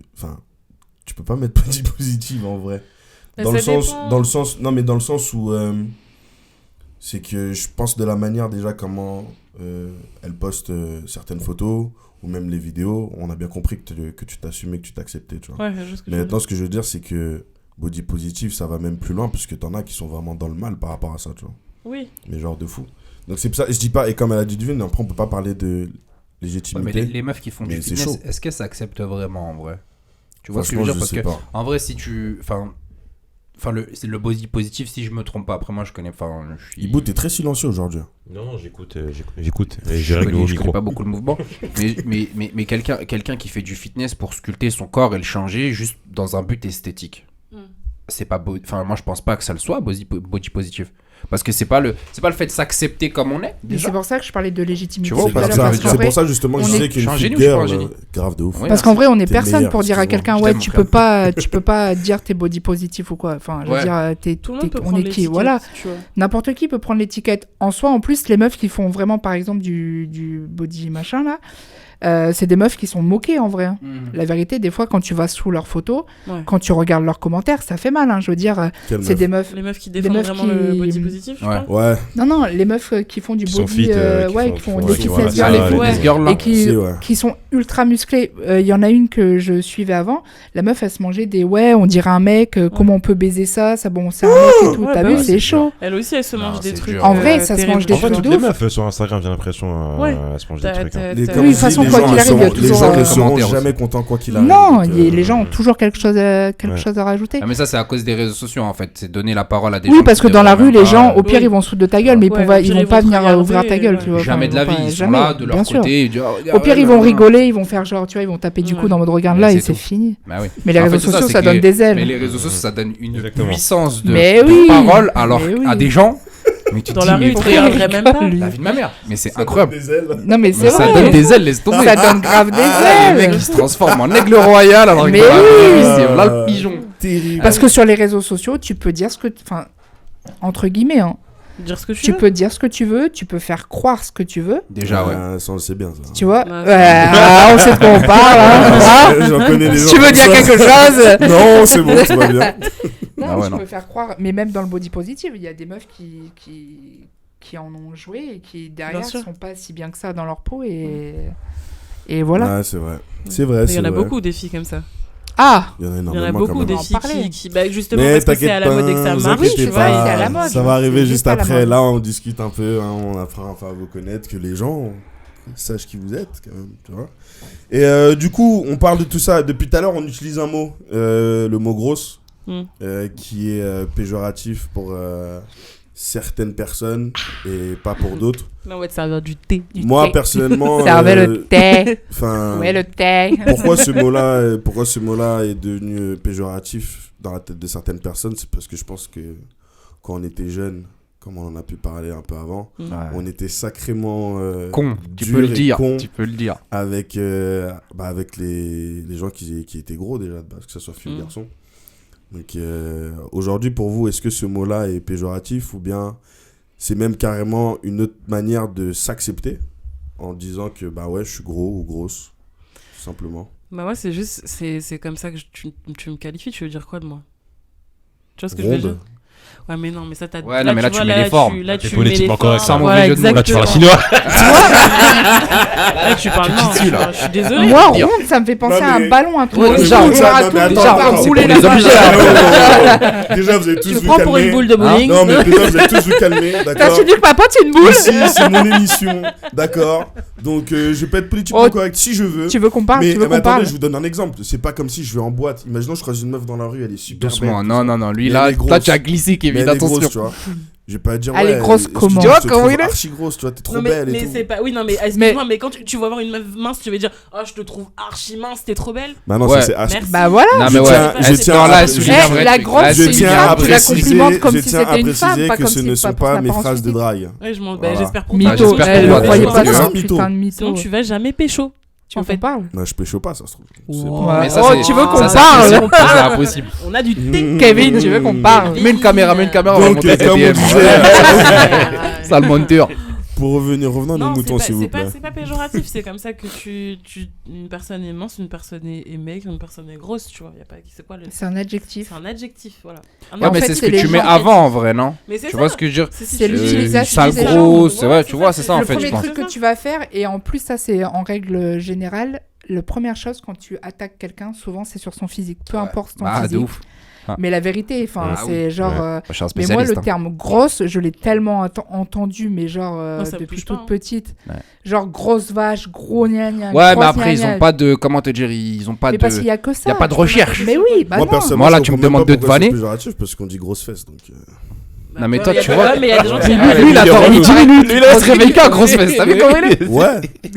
peux pas mettre body positive en vrai. Dans le sens où c'est que je pense de la manière déjà comment elle poste certaines photos ou même les vidéos, on a bien compris que tu t'assumais, que tu t'acceptais, tu vois. Mais maintenant, ce que je veux dire, c'est que body positive, ça va même plus loin parce que t'en as qui sont vraiment dans le mal par rapport à ça, tu vois. Oui. Mais genre de fou. Donc c'est pour ça, je dis pas, et comme elle a dit Divine, après on peut pas parler de légitimité. Mais les meufs qui font du fitness, chaud. est-ce qu'elles s'acceptent vraiment en vrai? Tu vois ce que je veux dire? Parce que en vrai, si tu... c'est le body positif, si je me trompe pas. Après, moi, je connais pas. Ibo, t'es très silencieux aujourd'hui. Non, j'écoute. Et je règle au micro. Je connais pas beaucoup le mouvement. mais quelqu'un qui fait du fitness pour sculpter son corps et le changer juste dans un but esthétique. C'est pas beau. Enfin, moi, je pense pas que ça le soit, body positif. Parce que c'est pas le fait de s'accepter comme on est. C'est pour ça que je parlais de légitimité. C'est pour ça justement que je disais qu'il y a une grave de ouf. Parce qu'en vrai, on est personne pour dire à quelqu'un tu peux pas dire t'es body positif ou quoi. Enfin, je veux dire, on est qui, voilà. N'importe qui peut prendre l'étiquette. En soi, en plus, les meufs qui font vraiment, par exemple, du body machin là. C'est des meufs qui sont moquées en vrai. Hein. La vérité, des fois, quand tu vas sous leurs photos, quand tu regardes leurs commentaires, ça fait mal. Hein. Je veux dire, c'est des meufs. Les meufs qui défendent vraiment le body positif, Non, les meufs qui font du body, qui font des fitness girls, et qui sont ultra musclées. Il y en a une que je suivais avant. La meuf, elle se mangeait des on dirait un mec. Comment on peut baiser ça bon, c'est un mec et tout. T'as vu, c'est chaud. Elle aussi, elle se mange des trucs. En vrai, ça se mange des trucs de ouf. Les meufs sur Instagram, j'ai l'impression, elles se mangent des trucs. Oui, de toute façon, les quoi gens qu'il ne arrive, il y a seront- les toujours gens ne un seront commentaire jamais aussi. contents quoi qu'il arrive. Non, donc, les gens ont toujours quelque chose à rajouter. Ah, mais ça, c'est à cause des réseaux sociaux, en fait. C'est donner la parole à des Oui, gens. parce qui que dans la devraient rue, même les gens, pas, au pire, oui. ils vont se foutre de ta gueule, mais Ouais, ils vont pas venir ouvrir ta gueule, tu vois. Jamais de la vie. Ils sont là, de leur Bien sûr. côté. et dire, oh, Au pire, ouais, ils vont là, là. rigoler, ils vont faire genre, tu vois, ils vont taper du Ouais. coup dans mode regarde Mais là c'est et c'est tout. fini. Bah oui. Mais les En réseaux fait, c'est sociaux, c'est ça que donne des ailes. Mais les réseaux sociaux, ça donne une Exactement. puissance de Mais oui. parole alors Mais oui. à des gens. Mais tu te Dans dis, la mais rue, ils te frère, regarderaient même pas. Lui. la vie de ma mère. Mais c'est Ça incroyable. donne des ailes. Non, mais Mais c'est ça vrai. donne des ailes, laisse tomber. Ça donne grave des Ah, le mec, ailes. il se transforme en aigle royal alors que Mais dans la oui. rue, c'est là le pigeon. Terrible. Parce que sur les réseaux sociaux, tu peux dire ce que. Enfin, entre guillemets, hein, Dire ce que tu peux dire ce que tu veux, tu peux faire croire ce que tu veux. Déjà, ouais. Ça, on le sait bien, ça. Tu vois. Ouais. On sait de quoi on parle. Hein. J'en connais des gens. Tu veux comme dire ça. quelque chose? Non, c'est bon, tout va bien. Non, Ah ouais, tu non. peux faire croire, mais même dans le body positive, il y a des meufs qui en ont joué et qui derrière Bien sûr. sont pas si bien que ça dans leur peau et voilà. Ouais, c'est vrai. C'est vrai, Il c'est y en a vrai. beaucoup des filles comme ça. Ah, Il y en a Il y en a énormément beaucoup quand des même. On en filles parlait. qui bah, justement Mais parce que c'est t'inquiète à la mode et que ça pas, vous marche. inquiétez c'est pas, vrai, c'est à la mode. ça va arriver C'est juste juste à la après. mode. Là, on discute un peu, hein, on apprend enfin à vous connaître, que les gens sachent qui vous êtes quand même, tu vois. Et du coup, on parle de tout ça. Depuis tout à l'heure, on utilise un mot, le mot grosse, Mm. qui est péjoratif pour certaines personnes et pas pour d'autres. Mais on va te servir du thé. Moi, thé. personnellement, servez le thé. enfin, Ouais, le thé. pourquoi ce mot-là est devenu péjoratif dans la tête de certaines personnes, c'est parce que je pense que quand on était jeune, comme on en a pu parler un peu avant, on était sacrément Con, tu dur peux le et dire. con Tu peux le dire. avec les gens qui étaient gros déjà de base, que ce soit filles ou garçons. Donc aujourd'hui, pour vous, est-ce que ce mot-là est péjoratif ou bien c'est même carrément une autre manière de s'accepter en disant que bah ouais, je suis gros ou grosse, tout simplement. Bah ouais, c'est juste, c'est comme ça que tu me qualifies. Tu veux dire quoi de moi? Tu vois ce que je veux Ronde. dire? Ouais, mais non, mais ça, t'as... Ouais, non, mais là, tu vois, mets les formes. Là, T'es tu mets les politiquement formes. correct, sans Voilà, mauvais jeu de mots. Là, tu fais la exactement. chinoise. Là, tu parles non, dessus, là. je suis désolée. Moi, dire. ronde, ça me fait penser Non, à mais- un ballon, un truc. Ouais, rouge, genre, on ça, aura non, tout, mais attends, genre, attends, rouler c'est la pour les balle. objets. Déjà, vous avez Tu tous me vous prends pour une calmer. boule de bowling. Non, mais déjà, vous avez tous vous calmer, T'as d'accord. su dire que ma pote, c'est une boule? Ici, c'est mon émission, d'accord. Donc, je peux être politiquement Oh, correct si je veux. Tu veux qu'on parle? Mais, Tu veux mais qu'on attendez, parle? je vous donne un exemple. C'est pas comme si je vais en boîte. Imaginons, je croise une meuf dans la rue, elle est super Doucement. belle. Non, non, non. Lui, Mais là, elle est grosse. là, tu as glissé, Mais Kevin. elle est grosse, tu Attention. vois. Je vais pas dire Elle est ouais, grosse excuse-moi, comment? je te Tu vois comment trouve il est archi grosse, tu vois, t'es trop Non, belle et mais tout. c'est pas... Oui, non, mais excuse-moi, mais quand tu vas voir une meuf mince, tu vas dire « Oh, je te trouve archi mince, t'es trop belle. Bah non, Ouais. ça c'est archi. Merci. Bah voilà. Non, Je mais ouais. tiens- je Elle- tiens non, à- là, elle je- souligne un vrai la truc. grosse, Là, elle Je c'est souligne tiens un à vrai tu la truc. préciser, complimentes comme je si tiens c'était à une femme, préciser pas que comme ce si ne pas sont pour pas son mes apparence phrases de physique. drague. Ouais, je m'en... Voilà. j'espère pour toi. Mytho. j'espère pour Elle toi, le croyait j'espère pas que- ça. Mytho. Putain de mytho. Sinon, tu vas jamais pécho. Tu en fait. parles? Non, je pécho pas, ça se trouve. Je sais pas. Ouais. Mais ça, Oh, c'est- tu veux qu'on ça, c'est parle? impossible. Ça, c'est impossible. On a du thé. Kevin, tu veux qu'on parle? Mets une caméra, on va Donc, monter comme on TDM. disait, Sale monteur. pour revenons à nos Non, moutons, s'il vous c'est plaît. pas, c'est pas péjoratif, c'est comme ça que une personne est mince, une personne est maigre, une personne est grosse, tu vois. Y a pas, c'est quoi le... C'est un adjectif. C'est un adjectif, voilà. Ouais, En mais fait, c'est ce c'est que les tu mets gens- avant en vrai, non? Mais c'est Tu ça. vois ce que je veux dire? C'est l'utilisation Sale des gens. grosse, ouais, tu vois, c'est ça en Le fait, je premier pense. truc que tu vas faire, et en plus, ça c'est en règle générale, la première chose quand tu attaques quelqu'un, souvent c'est sur son physique, peu importe ton Ah, de physique. ouf. Mais la vérité, enfin, Ah c'est oui, genre. ouais. Je suis un Mais moi, spécialiste. le terme grosse, je l'ai tellement entendu, mais genre Moi, ça me depuis touche toute pas, hein. petite. Ouais. Genre grosse vache, gros gna gna. Ouais, mais grosse après, ils gna ont gna. pas de. Comment te dire? Ils ont pas Mais de. parce qu'il y a que ça. y a pas de tu peux recherche. pas- Mais oui, bah Moi, non. personnellement, Moi, là, je tu me comprends demandes pas de pourquoi c'est vanner. péjoratif parce qu'on dit grosse fesse. Donc, Non, mais Bah, toi, y a tu pas- vois. ouais, mais il y a des gens qui... Lui, il a dormi 10 minutes. Lui, il se réveille qu'à grosse fesse. T'as vu comment il est? ouais,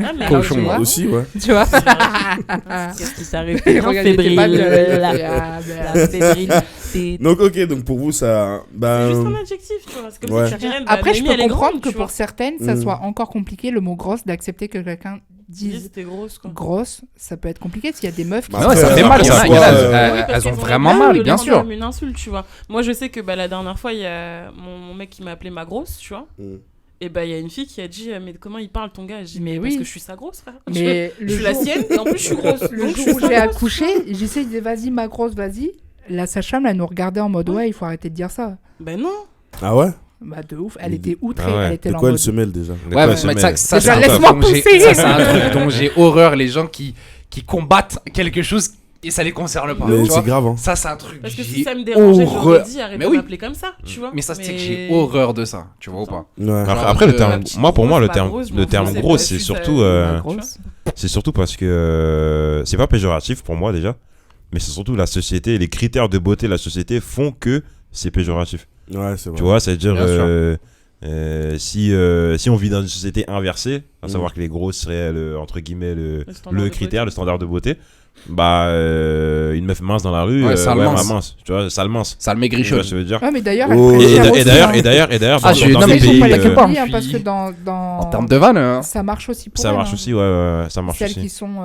Ah, mais Cochon, alors, tu vois, aussi, ouais. Tu vois. qu'est-ce qui t'arrive? Regarde, il était pas Fébrile. bien. La fébrilité. Donc, ok, donc pour vous, ça. Bah, C'est juste un adjectif, tu vois. C'est comme Ouais. si tu dirais, bah, Après, je Noémie, peux elle est comprendre grande, que tu vois. pour certaines, ça Mm. soit encore compliqué, le mot grosse, d'accepter que quelqu'un Dis, dise t'es grosse, quoi. grosse. Ça peut être compliqué s'il y a des meufs qui. Bah, Mais ouais, ça fait Après, mal. Il y en a, après, il y en a, soit, Oui, parce elles ont qu'elles vraiment le mal, prendre bien sûr. comme une insulte, tu vois. Moi, je sais que bah, la dernière fois, il y a mon mec qui m'a appelé ma grosse, tu vois. Mm. Et bah, il y a une fille qui a dit, mais comment il parle ton gars? Je dis, Mais mais oui. parce que je suis sa grosse, frère. Mais Je suis la sienne, et en plus, je suis grosse. Le Donc, je jour suis où sa j'ai grosse, accouché, tu vois. j'essaie de dire vas-y, ma grosse, vas-y. La sage-femme, elle nous regardait en mode ouais, il faut arrêter de dire ça. Ben non. Ah ouais? Bah de ouf, elle était outrée, Ah ouais. elle était De là en quoi elle mode. se mêle déjà? De Ouais, quoi mais se ça, mêle ça, Déjà, c'est un laisse-moi truc dont j'ai- pousser. ça, c'est un truc dont j'ai horreur, les gens qui combattent quelque chose et ça les concerne pas. Mais tu c'est vois. grave, hein. Ça, c'est un truc. Parce que si j'ai ça me dérangeait, je horreur. leur dit, arrête Mais de oui. m'appeler comme ça, tu vois. Mais ça, c'est que j'ai horreur de ça, tu vois ou pas? Ouais. Après, le de- terme, la petite moi, pour moi, grosse, le pas terme, grosse, je le m'en terme fous, c'est gros, pas- c'est je suis surtout, la grosse. c'est surtout parce que c'est pas péjoratif pour moi déjà, mais c'est surtout la société, les critères de beauté de la société font que c'est péjoratif. Ouais, c'est vrai. Tu vois, c'est-à-dire Bien si on vit dans une société inversée, à savoir que les gros seraient entre guillemets le critère, le standard de beauté, bah une meuf mince dans la rue, sale mince. mince, tu vois, sale mince. Ça le Tu maigrichonne. vois ce que je veux dire. Ouais, mais d'ailleurs, Oh. elle préfère aussi, hein. Et d'ailleurs, Ah, dans non, mais ces faut pays, pas y pas, hein, parce que dans En termes de vanne, hein. ça marche aussi pour ça elle, marche hein. aussi, ouais, ça marche Celles aussi. qui sont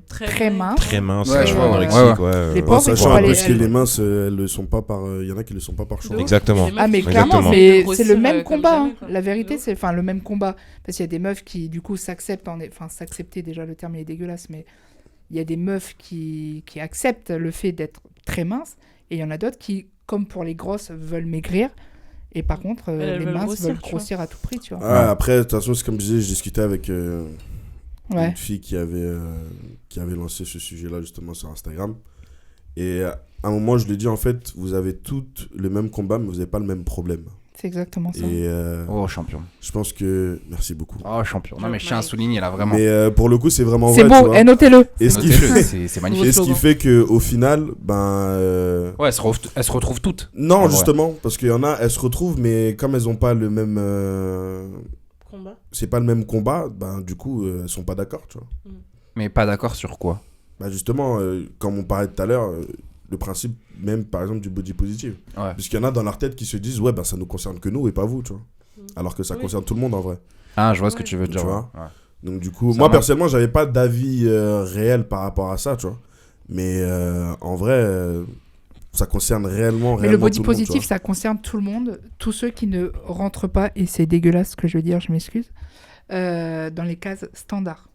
Très très minces. Très mince, Ouais, je vois, anorexique, ouais. Les ouais. pauvres, Ça ils change font pas un peu les- parce que les minces, elles le sont pas par. Il y en a qui le sont pas par choix. Exactement. Ah mais Exactement. clairement, Mais mais grossir, c'est le même comme combat. jamais, quoi. La vérité, De c'est enfin le même combat parce qu'il y a des meufs qui du coup s'acceptent, enfin s'accepter déjà le terme il est dégueulasse, mais il y a des meufs qui acceptent le fait d'être très minces et il y en a d'autres qui, comme pour les grosses, veulent maigrir et par contre Elles les veulent minces grossir, veulent tu vois. grossir à tout prix, tu vois. Ouais, après, de toute façon, c'est comme je disais, je discutais avec Ouais. une fille qui avait lancé ce sujet-là justement sur Instagram. Et à un moment, je lui ai dit en fait, vous avez toutes le même combat, mais vous n'avez pas le même problème. C'est exactement ça. Et Oh, champion. je pense que. Merci beaucoup. Oh, champion. Non, mais je tiens à souligner là, vraiment. Mais pour le coup, c'est vraiment C'est vrai. tu beau, vois. et notez-le. Et ce qui Notez-le, fait, c'est et magnifique. ce qui fait qu'au final, ben. Ouais, elles se retrouvent toutes. Non, En vrai. justement, parce qu'il y en a, elles se retrouvent, mais comme elles n'ont pas le même. Combat. C'est pas le même combat, ben du coup, elles sont pas d'accord, tu vois. Mais pas d'accord sur quoi? Bah justement, comme on parlait tout à l'heure, le principe même par exemple du body positive. Ouais. Puisqu'il y en a dans leur tête qui se disent ouais bah ça nous concerne que nous et pas vous, tu vois. Alors que ça Oui. concerne tout le monde en vrai. Ah, je vois ce que Ouais. tu veux dire. Tu vois. Ouais. Donc du coup, Ça moi marche. personnellement, j'avais pas d'avis réel par rapport à ça, tu vois. Mais en vrai, ça concerne réellement Mais le body tout le monde, tu positif, vois. ça concerne tout le monde, tous ceux qui ne rentrent pas, et c'est dégueulasse ce que je veux dire, je m'excuse, dans les cases standards,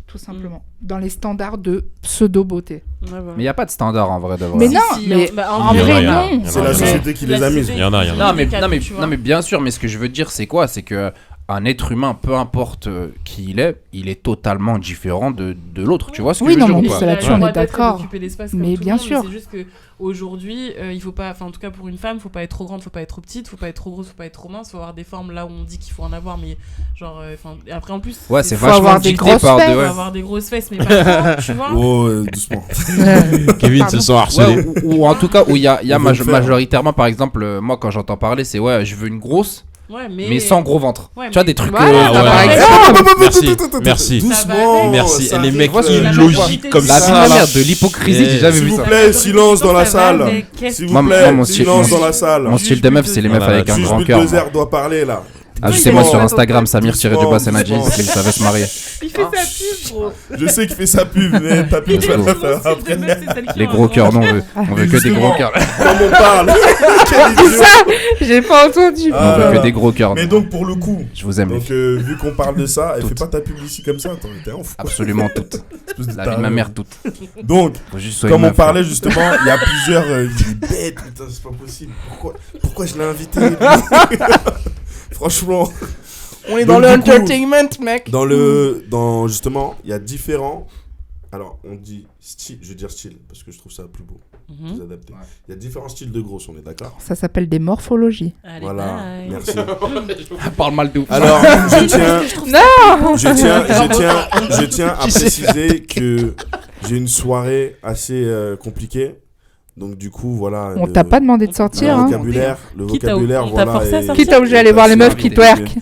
tout simplement. Dans les standards de pseudo-beauté. Ouais, bah. Mais il n'y a pas de standard en vrai de vrai. Mais Si, non, si, mais bah, en Il y en a, vrai, il y en a. non. Il y en a. C'est la Ouais. société qui les a mises. Il y en a. Non mais, tu vois. non mais bien sûr, mais ce que je veux dire c'est quoi? C'est que un être humain, peu importe qui il est totalement différent de l'autre. Tu vois ce que Oui, je veux non, dire mais ou pas? ça, là-dessus, on est d'accord. Mais bien sûr. C'est juste que aujourd'hui, il faut pas, enfin en tout cas pour une femme, faut pas être trop grande, faut pas être trop petite, faut pas être trop grosse, faut pas être trop mince, faut avoir des formes là où on dit qu'il faut en avoir, mais genre, enfin après en plus. Ouais, c'est Faut vachement avoir des dicté grosses par fesses. des. Faut Ouais. avoir des grosses fesses, mais pas trop, tu vois. Oh, doucement. Kevin Pardon. se sent harcelé. Ouais, ou en tout cas où il y a Ils vont le faire. majoritairement par exemple moi quand j'entends parler c'est ouais je veux une grosse Ouais, mais sans gros ventre. Ouais, Tu vois mais- des trucs Voilà, Ah bah, ouais. par Ouais. exemple. Merci. Doucement. Merci. ça Et les arrive. mecs vois ce qui que je logique veux comme La dire. vie ça. de là. merde de l'hypocrisie, Et- j'ai jamais S'il vu vous ça. plaît, silence dans la salle. S'il vous Moi, plaît, mon style- silence mon- dans la salle. Mon style de meuf c'est les meufs Voilà, avec un Juge grand cœur. moi. Bulldozer doit parler là. Ajoutez-moi sur Doucement. Instagram Samir-du-bas Senadji Doucement. si vous savez se marier. Il fait sa pub, gros. Je sais qu'il fait sa pub, mais ta pub, tu vas la faire après. Les gros cœurs, non, on veut que des gros cœurs. Comme on parle. Quel idiot. J'ai pas entendu. Ah, On veut là, que là. des gros cœurs. Mais donc, pour le coup, Je vous aime. les donc, filles. vu qu'on parle de ça, elle Toutes. fait pas ta pub ici comme ça. Attends, t'es un fou. Absolument toutes. Espèce de La vie de ma taré. mère toutes. Donc, Faut juste soyez comme on meuf, parlait justement, il y a plusieurs. Il est bête, putain, c'est pas possible. Pourquoi je l'ai invité lui Franchement. On est dans le entertainment, mec. Dans justement, il y a différents. Alors, on dit style, je veux dire style, parce que je trouve ça plus beau, Mhm. plus adapté. Il y a différents styles de grosses, on est d'accord? Ça s'appelle des morphologies. Allez, Voilà, bye. merci. Parle mal de ouf. Alors, je tiens à Tu sais préciser que j'ai une soirée assez compliquée. Donc, du coup, voilà. On t'a pas demandé de sortir, le hein. vocabulaire, Qui t'a voilà. forcé à est- sortir Qui t'a obligé d'aller voir les meufs qui twerk?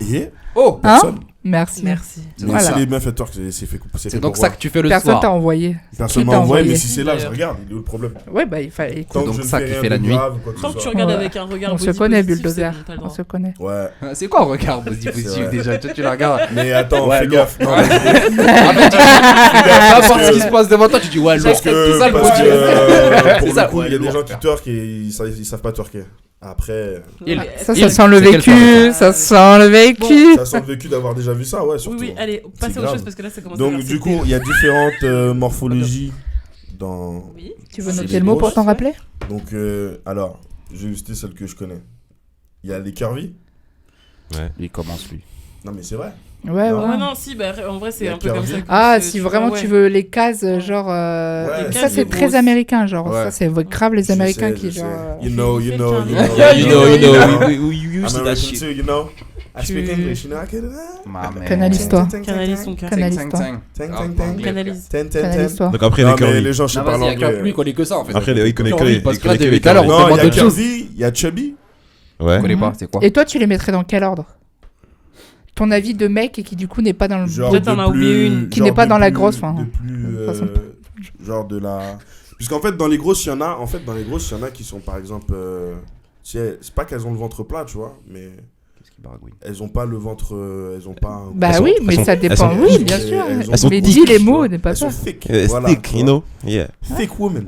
Yeah, Oh, Hein personne. Merci. Merci. Mais Voilà. si les meufs elles twerk, c'est fait couper. c'est donc ça que tu fais le Personne soir. t'a envoyé. Personne Qui m'a t'a envoyé, envoyé mais si c'est là, je D'ailleurs. regarde, il est où le problème? Ouais, bah il fallait. Tant que donc je ne ça fais que tu rien fais la de nuit. grave ou quoi que Tant ce que tu soit. regardes Ouais. avec un regard On se body connaît, positif, Bulldozer. c'est bon, t'as le On droit. se connaît. Ouais, C'est quoi regarde positif C'est vrai. déjà? Toi tu la regardes. mais attends, Ouais, fais lourd. gaffe. Non, Ouais. mais- Peu importe ce qui se passe devant toi, tu dis ouais, lourd. Parce que, C'est ça le parce que, body. pour C'est ça, le coup, il y a ouais, des gens lourd. qui twerk et ils savent pas twerker. Après, Il- Ça il- sent le c'est quel vécu. soir Ça sent le vécu. ça sent le vécu d'avoir déjà vu ça, ouais, Oui, surtout. oui, allez, C'est passez à autre grave. chose parce que là ça commence à Donc, faire du c'était- coup, il y a différentes morphologies dans. Oui. Tu veux C'est noter des le mot pour grosses. t'en rappeler? Donc, alors, je vais citer celle que je connais. Il y a les curvy. Lui commence lui. Non, mais c'est vrai. Ouais, Non. ouais. Ouais, non, si, bah, en vrai, c'est Il y a un peu comme Curvy. ça. que Ah, se- si vois, vraiment ouais. tu veux les cases, genre. Ouais. Ça, cases c'est de très grosses. américain, genre. Ouais. Ça, c'est grave les Je Américains sais, qui, je genre. sais. You know, Yeah, you know, you You know, we see that American shit. too, you know. I speak English, you know, I can... Ma mère. Canalise-toi. Canalise ton cœur. Canalise-toi. Canalise. Canalise-toi. Donc après, les Non, mais curvy. les gens, je sais Non, pas vas-y, il y a qu'un l'anglais. lui, il connaît que ça en fait. Après, il connaît que Curvy, les. parce il que là, connaît que depuis les tout à l'heure, curvy. on Non, il y demande a autre chose. curvy, il y a chubby. Ouais. Je connais pas, c'est quoi? Et toi, tu les mettrais dans quel ordre? Ton avis de mec et qui du coup n'est pas dans le Genre Peut-être t'en de as oublié plus- une. Qui genre n'est pas de dans la plus- grosse, enfin, de plus, façon genre de la... Puisqu'en fait, dans les grosses, il y en a... En fait, dans les grosses, il y en a qui sont, par exemple... c'est pas qu'elles ont le ventre plat, tu vois, mais... Qu'est-ce qui baragouine? Elles ont pas le ventre... Elles ont pas... un- Bah Elles oui, sont- mais elles ça sont- dépend. elles sont- Oui, bien sûr. elles sont Mais thick, dis les tu mots, vois. n'est pas Elles ça. sont thick. Stick, tu you vois. know? Yeah. Thick woman.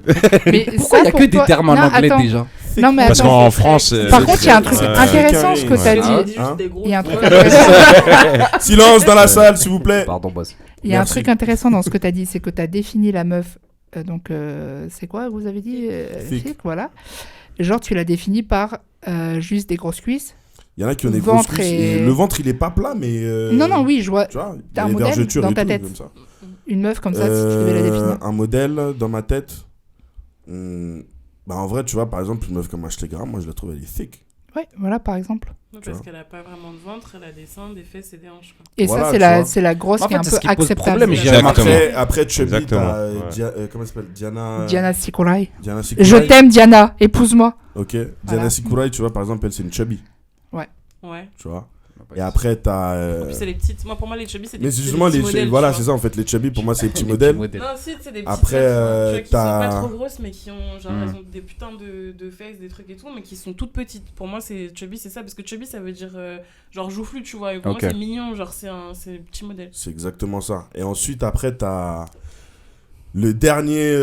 Mais Pourquoi il y a ça, que pour des toi- termes en Non, anglais attends. déjà? Non, mais Parce attends. qu'en France. Par contre, il y a un truc Ouais. intéressant ce que Ouais. tu as Ah, dit. hein. Il y a un truc intéressant. Silence dans la salle, s'il vous plaît. Pardon, boss. Il y a un Merci. truc intéressant dans ce que tu as dit, c'est que tu as défini la meuf. Donc, c'est quoi, vous avez dit Thick. thick, voilà. Genre, tu l'as défini par juste des grosses cuisses. Il y en a qui ont des Ventre grosses cuisses. et- Et le ventre, il est pas plat, mais... Non, non, oui, je vois Tu vois, il y T'as a un des modèle vergetures dans et ta tout, tête. comme ça. une meuf comme ça, si tu devais la définir. Un modèle dans ma tête. Bah en vrai, tu vois, par exemple, une meuf comme Ashley Graham, moi je la trouve elle est thick. Ouais, voilà, par exemple. Non, Tu parce vois. qu'elle a pas vraiment de ventre, elle a des seins, des fesses et des hanches. Quoi. Et Voilà, ça, tu vois. c'est la grosse En qui est fait, un c'est peu ce qui pose acceptable. problème, j'ai Exactement. remarqué. Après Chubby, Exactement, t'as ouais. comment elle s'appelle Diana. Diana Sikurai. Diana Sikurai. Je t'aime, Diana, épouse-moi. Ok. Diana Voilà. Sikurai, tu vois, par exemple, elle c'est une chubby, Ouais. tu vois. Et après t'as. En plus, c'est les petites. Moi, pour moi, les chubby, c'est des Mais petits c'est justement les modèles, voilà, tu c'est vois. ça en fait, les chubby pour moi c'est les petits Les modèles. petits modèles. Non, si, c'est des petites Après, meufs, tu vois, qui sont t'as- pas trop grosses, mais qui ont, genre, Mm. elles ont des putains de fesses, des trucs et tout, mais qui sont toutes petites. Pour moi, c'est chubby, c'est ça, parce que chubby, ça veut dire, genre, joufflu, tu vois, et pour Ok. moi, c'est mignon, genre, c'est un petit modèle. C'est exactement ça. Et ensuite après t'as le dernier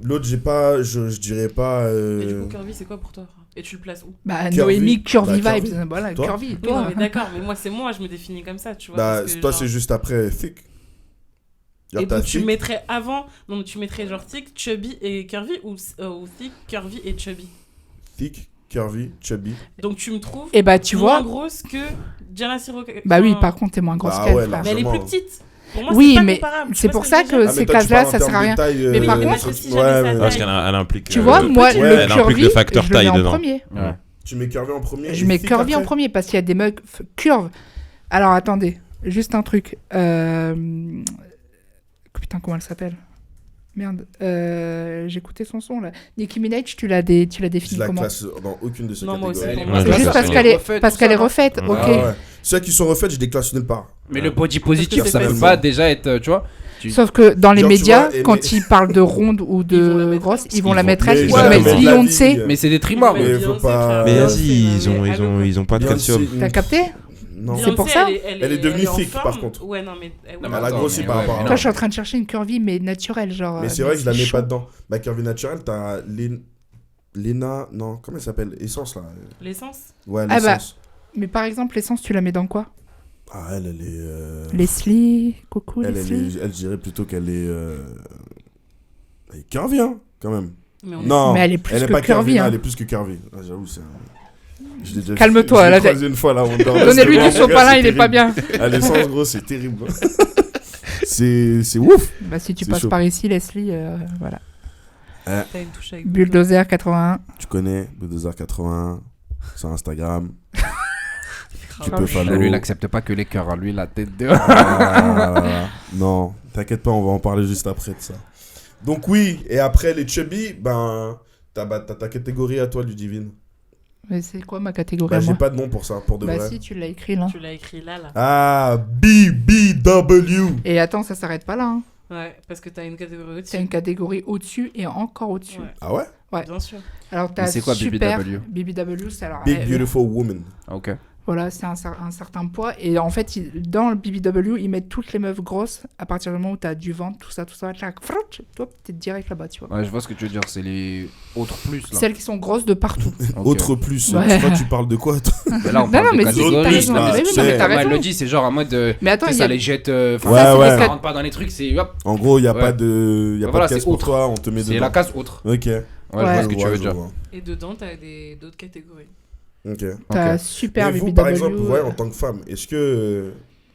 l'autre j'ai pas je dirais pas Et du coup, curvy, c'est quoi pour toi? Et tu le places où? Bah, Curvy. Noémie, Curvy Bah, Vibes. Curvy. Voilà, Toi Curvy. Oui, Toi, non, mais d'accord, mais moi, je me définis comme ça, tu vois. bah parce que, toi genre- c'est juste après thick. Genre Et t'as donc, tu thick. mettrais avant, donc tu mettrais genre thick, chubby et curvy ou thick, curvy et chubby. Thick, curvy, chubby. Donc tu me trouves Et bah, tu moins vois. grosse que Diana Siro. Bah oui, par contre, t'es moins grosse Bah qu'elle. ouais, frère. Mais elle est plus largement. petite. Pour moi, Oui, c'est pas mais comparable. Tu c'est vois pour ce ça je veux que dire Ah, mais ces toi, tu cases-là, parles en ça sert à termes de rien. taille, Mais par contre, parce que si jamais ça Parce taille- qu'elle implique. Tu vois, moi, ouais, le elle implique curvy, le facteur je le taille mets en dedans. premier. Ouais. Tu mets curvy en premier. Je et mets thick curvy en après. premier parce qu'il y a des mecs curve. Alors attendez, juste un truc. Putain, comment elle s'appelle? Merde, j'écoutais son son là. Nicki Minaj, tu l'as Je défini la comment? classe dans aucune de ces Non, moi aussi, catégories. pour moi, Ouais, C'est je juste la parce classe qu'elle refait, est, parce tout qu'elle ça, est non refaite, Ah ok. ouais. Ceux qui sont refaites, je les classe nulle part. Mais le body positive, Parce que ça c'est peut pas pas ça. déjà être, tu vois. Sauf que dans les Genre, tu médias, vois, et quand ils parlent de ronde ou Ils vont la de mettre grosse, là. ils vont la Ils mettre vont- elle, Mais ils Ouais, vont mais mettre la Beyoncé. vie, Mais c'est des trimars. Mais Beyoncé, faut pas- frère. Mais Beyoncé, vas-y, non, mais ils ont pas de Beyoncé, calcium. T'as capté? Non. C'est pour ça Elle est devenue en thick, forme. par contre. Ouais, non, mais. Non, mais Elle a attends, grossi mais par ouais, rapport à mais Toi, non. je suis en train de chercher une curvy, mais naturelle, genre. Mais c'est vrai que je la c'est mets chaud. pas dedans. Ma curvy naturelle, t'as Lena. Non, comment elle s'appelle Essence là. L'essence. Ouais, Ah bah. l'essence. Mais par exemple, l'essence, tu la mets dans quoi? Ah, elle est. Leslie, coucou Elle, Leslie. je dirais plutôt qu'elle est. Elle est curvy, hein, quand même. Mais on est- Non, Mais elle est plus elle est que pas curvy, curvy, hein. elle est plus que curvy. Ah, j'avoue, c'est. Je l'ai déjà Calme-toi, je l'ai là, croisé une fois là. Donnez-lui du sopalin, il est pas bien. À l'essence, gros, c'est terrible. C'est ouf. Bah, si tu C'est passes chaud. par ici, Leslie, voilà. T'as une touche avec. Bulldozer 81. Tu connais Bulldozer 81 sur Instagram. Tu Ah, peux oui. follow. Lui, il accepte pas que les cœurs, lui, la tête de. Non, t'inquiète pas, on va en parler juste après de ça. Donc oui, et après les chubby, ben t'as ta catégorie à toi, Ludivine. Mais c'est quoi ma catégorie Bah, à j'ai moi? pas de nom pour ça, pour de Bah vrai. si, tu l'as écrit là. Tu l'as écrit là. Ah, BBW. Et attends, ça s'arrête pas là. Hein. Ouais, parce que t'as une catégorie au-dessus. T'as une catégorie au-dessus et encore au-dessus. Ouais, Ah ouais? Ouais. bien sûr. Alors t'as Mais c'est quoi super BBW? BBW, c'est alors Big Beautiful Woman. Ok. voilà, c'est un certain poids et en fait dans le BBW ils mettent toutes les meufs grosses à partir du moment où t'as du ventre, tout ça, tchac, frouch, toi t'es direct là-bas, tu vois. Ouais, je vois ce que tu veux dire, c'est les autres plus là. Celles qui sont grosses de partout. Ok. Autre plus. Ouais. Tu crois que tu parles de quoi, toi? Mais là, on Non, parle non, de mais si, catégories. t'as raison, là. mais oui, Tu non, mais sais, t'as comme elle raison. le dit, c'est genre en mode. Mais attends, Tu sais, il y a ça les jette. Ouais, Ça ouais. ça rentre pas dans les trucs, c'est. Hop, En gros, il n'y a Ouais. pas de, y a Bah pas voilà, de caisse c'est pour autre. toi, on te met c'est dedans. la case autre. Ok. Ouais, je vois ce que tu veux je dire. vois. Et dedans, t'as d'autres catégories. Ok. t'as Ok. super Mais vous, BBW. par exemple, ouais, en tant que femme, est-ce que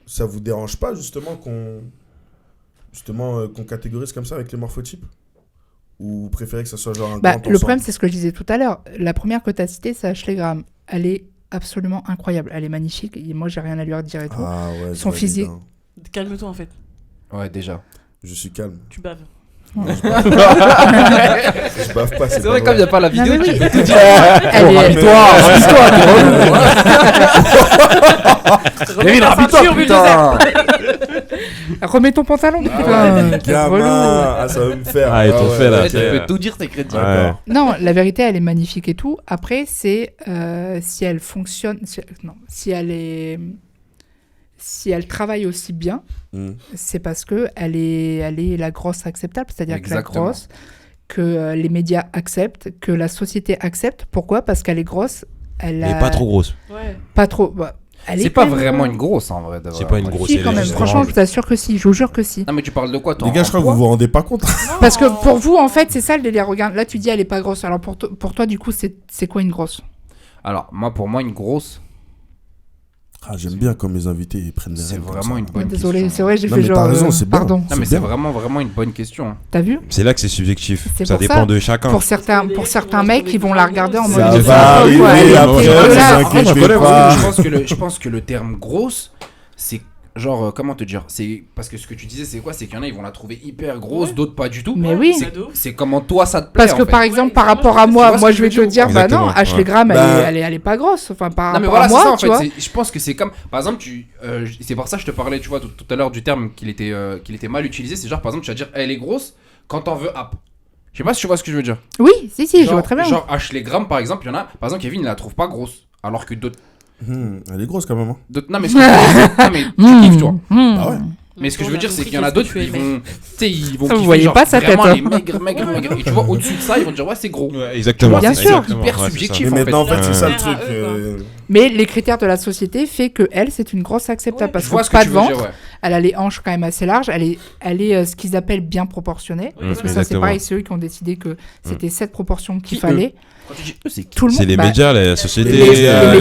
ça vous dérange pas justement qu'on catégorise comme ça avec les morphotypes? Ou vous préférez que ça soit genre un Bah, grand le problème, ensemble? c'est ce que je disais tout à l'heure. La première que tu as citée, c'est Ashley Graham. Elle est absolument incroyable. Elle est magnifique. Et moi, j'ai rien à lui redire et tout. Ah ouais. Son je physique. valide, hein. Calme-toi en fait. Ouais, déjà. Je suis calme. Tu baves. Je bave pas. C'est vrai, comme il n'y a pas la Non, vidéo, mais tu oui. peux tout dire. Elle est- Kevin, rapide-toi, putain. Remets ton pantalon. putain. Relou. Gamin. Ah, ça va me faire. Ah, ils t'ont fait, là. Ouais, tu c'est- peux tout dire, t'es crédible. Ouais. Non, la vérité, elle est magnifique et tout. Après, c'est si elle fonctionne, si elle travaille aussi bien, c'est parce que elle est la grosse acceptable, c'est-à-dire que la Exactement. grosse, que les médias acceptent, que la société accepte. Pourquoi ? Parce qu'elle est grosse. Elle Elle a est pas trop grosse. Ouais. pas trop. Bah, elle est C'est pas quand même, vraiment une grosse en vrai. de C'est vrai. pas une grosse. Si elle quand est même. juste Franchement, orange. je t'assure que si. Je vous jure que si. Non, mais tu parles de quoi, toi Les gars, je crois que vous vous rendez pas compte. Parce que pour vous, en fait, c'est ça le délire. Regarde, là, tu dis elle est pas grosse. Alors pour toi, du coup, c'est quoi une grosse ? Alors, pour moi, une grosse, Ah, j'aime bien quand mes invités ils prennent des c'est rênes comme vraiment ça. une bonne Désolé, question. c'est vrai, j'ai Non, fait mais genre. t'as raison, c'est bien. Pardon. Non, mais C'est c'est bien. vraiment une bonne question. hein. T'as vu ? C'est là que c'est subjectif. C'est Ça pour dépend ça. de chacun. Pour certains mecs, ils vont la regarder en mode. Ça c'est va un peu, quoi, arriver elle est après, dégueulasse. vous Voilà, inquiétez je connais, pas. je pense que le terme grosse, c'est genre, comment te dire, c'est parce que ce que tu disais, c'est quoi? C'est qu'il y en a, ils vont la trouver hyper grosse, Ouais. d'autres pas du tout. Mais oui. C'est comment toi ça te plaît. Parce que en fait. par exemple, Ouais, par rapport à tu moi, vois ce moi que je vais je veux te dire dire, bah non, Exactement, Ashley ouais. Graham, Bah- elle est pas grosse. Enfin, par Non mais rapport voilà, à c'est ça moi, en tu vois. fait. Je pense que c'est comme, par exemple, c'est pour ça que je te parlais, tu vois, tout à l'heure du terme qu'il était mal utilisé. C'est genre, par exemple, tu vas dire, elle est grosse quand t'en veux app. Je sais pas si tu vois ce que je veux dire. Oui, si, je Genre- vois très bien. Genre Ashley Graham, par exemple, il y en a. Par exemple, Kevin, il la trouve pas grosse, alors que d'autres. Elle est grosse quand même. Hein. Non mais, ce que je veux dire, non, mais tu kiffes, tu vois. Ah ouais. Mais ce que je veux dire, c'est qu'il y en a d'autres, ils vont, tu sais, ils vont Vous kiffer, voyez genre, pas sa tête, vraiment hein. les maigres. Et tu vois, au-dessus de ça, ils vont dire, ouais, c'est gros. Ouais, exactement. Bien sûr. Exactement. Hyper Ouais, c'est subjectif. Mais en maintenant, en fait. fait, c'est ça le Ouais. truc. À eux, Mais les critères de la société fait que elle, c'est une grosse acceptable Ouais, parce Je vois que ce que pas tu de veux ventre, dire, ouais. elle a les hanches quand même assez larges, elle est ce qu'ils appellent bien proportionnée. Oui, Parce que voilà. ça, c'est Exactement. pareil, c'est eux qui ont décidé que c'était cette proportion qu'il Qui, fallait. Quand tu dis eux, c'est qui? Tout le monde. C'est les bah, médias, la société, les les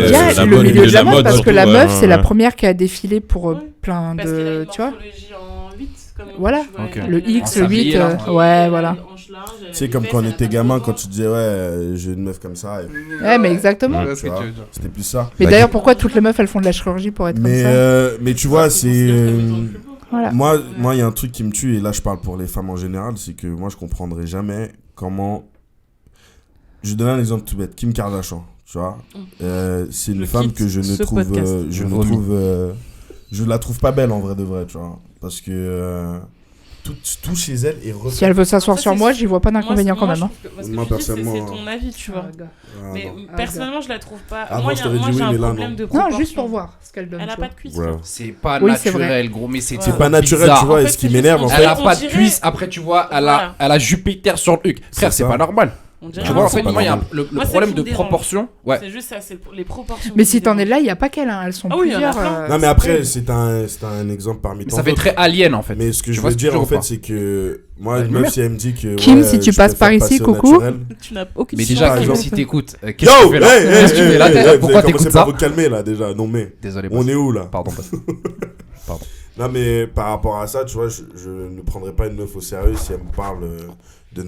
médias, la le mode, milieu de la mode, parce que surtout, la meuf, ouais, c'est la ouais. première qui a défilé pour Ouais. plein Parce qu'elle a de. une Tu vois morphologie en 8, comme on Voilà. dit, tu vois, Ok. elle a Le la- X, le elle a 8, la ouais, pied, voilà. elle a les hanches larges, elle a Tu sais, les comme fesses, quand on elle a était pas gamin, de quand ventre. tu disais, ouais, j'ai une meuf comme ça. Ouais, mais exactement. Ouais, ce que Tu vois, tu veux dire. C'était plus ça. Mais Bah, d'ailleurs, pourquoi toutes les meufs elles font de la chirurgie pour être comme ça Mais tu vois, c'est. considéré comme étant le plus beau. Voilà. Moi, il y a un truc qui me tue, et là, je parle pour les femmes en général, c'est que moi, je comprendrai jamais comment. Je vais donner un exemple tout bête. Kim Kardashian, tu vois. C'est une Je femme quitte que je ne ce trouve. podcast. Je la trouve pas belle en vrai de vrai, tu vois. Parce que tout chez elle est refait. Si elle veut s'asseoir Ça, sur c'est- moi, j'y vois pas d'inconvénient quand moi, même. hein. je trouve que- parce que Moi, tu dis, c'est personnellement, ton avis, tu vois. Ah, Mais non. personnellement, je la trouve pas. Avant, Moi, je t'aurais dit oui, j'ai un mais là, problème non. de Non, proportion. juste pour voir ce qu'elle donne. Elle a tu pas vois. de cuisse. Ouais. C'est pas Oui, c'est naturel, gros, mais c'est C'est pas naturel, bizarre. tu vois, En et fait, ce qui c'est m'énerve, en juste fait. Elle a On pas de dirait- cuisse, après tu vois, Voilà. elle a Jupiter sur le huc. Frère, c'est ça. pas normal. On dirait Tu un vois, en c'est fait, pas moi, il y a normal. le Moi, c'est problème ça qui de me dérange. proportion. Ouais. C'est juste ça, c'est les proportions. Mais qui si t'en es dérangent. là, il y a pas qu'elle, hein. Elles sont Ah oui, il y en a plusieurs. plein. Non, mais après, c'est un exemple parmi tant Ça fait d'autres. très alien en fait. Mais ce que Tu je vois veux ce que dire, je veux en ou pas fait, c'est que moi, Ouais, une je meuf, veux si elle me dit que. Kim, ouais, si tu je passes par préfère ici, passer au coucou. naturel. Tu n'as aucune Mais chance. déjà, par Kim, exemple. si t'écoutes, qu'est-ce que tu Yo, fais là Qu'est-ce que tu fais là vous Pourquoi avez commencé t'écoutes par ça vous calmer là déjà, non mais. Désolé. On est où là? Pardon. Non mais par rapport à ça, tu vois, je ne prendrais pas une meuf au sérieux si elle me parle de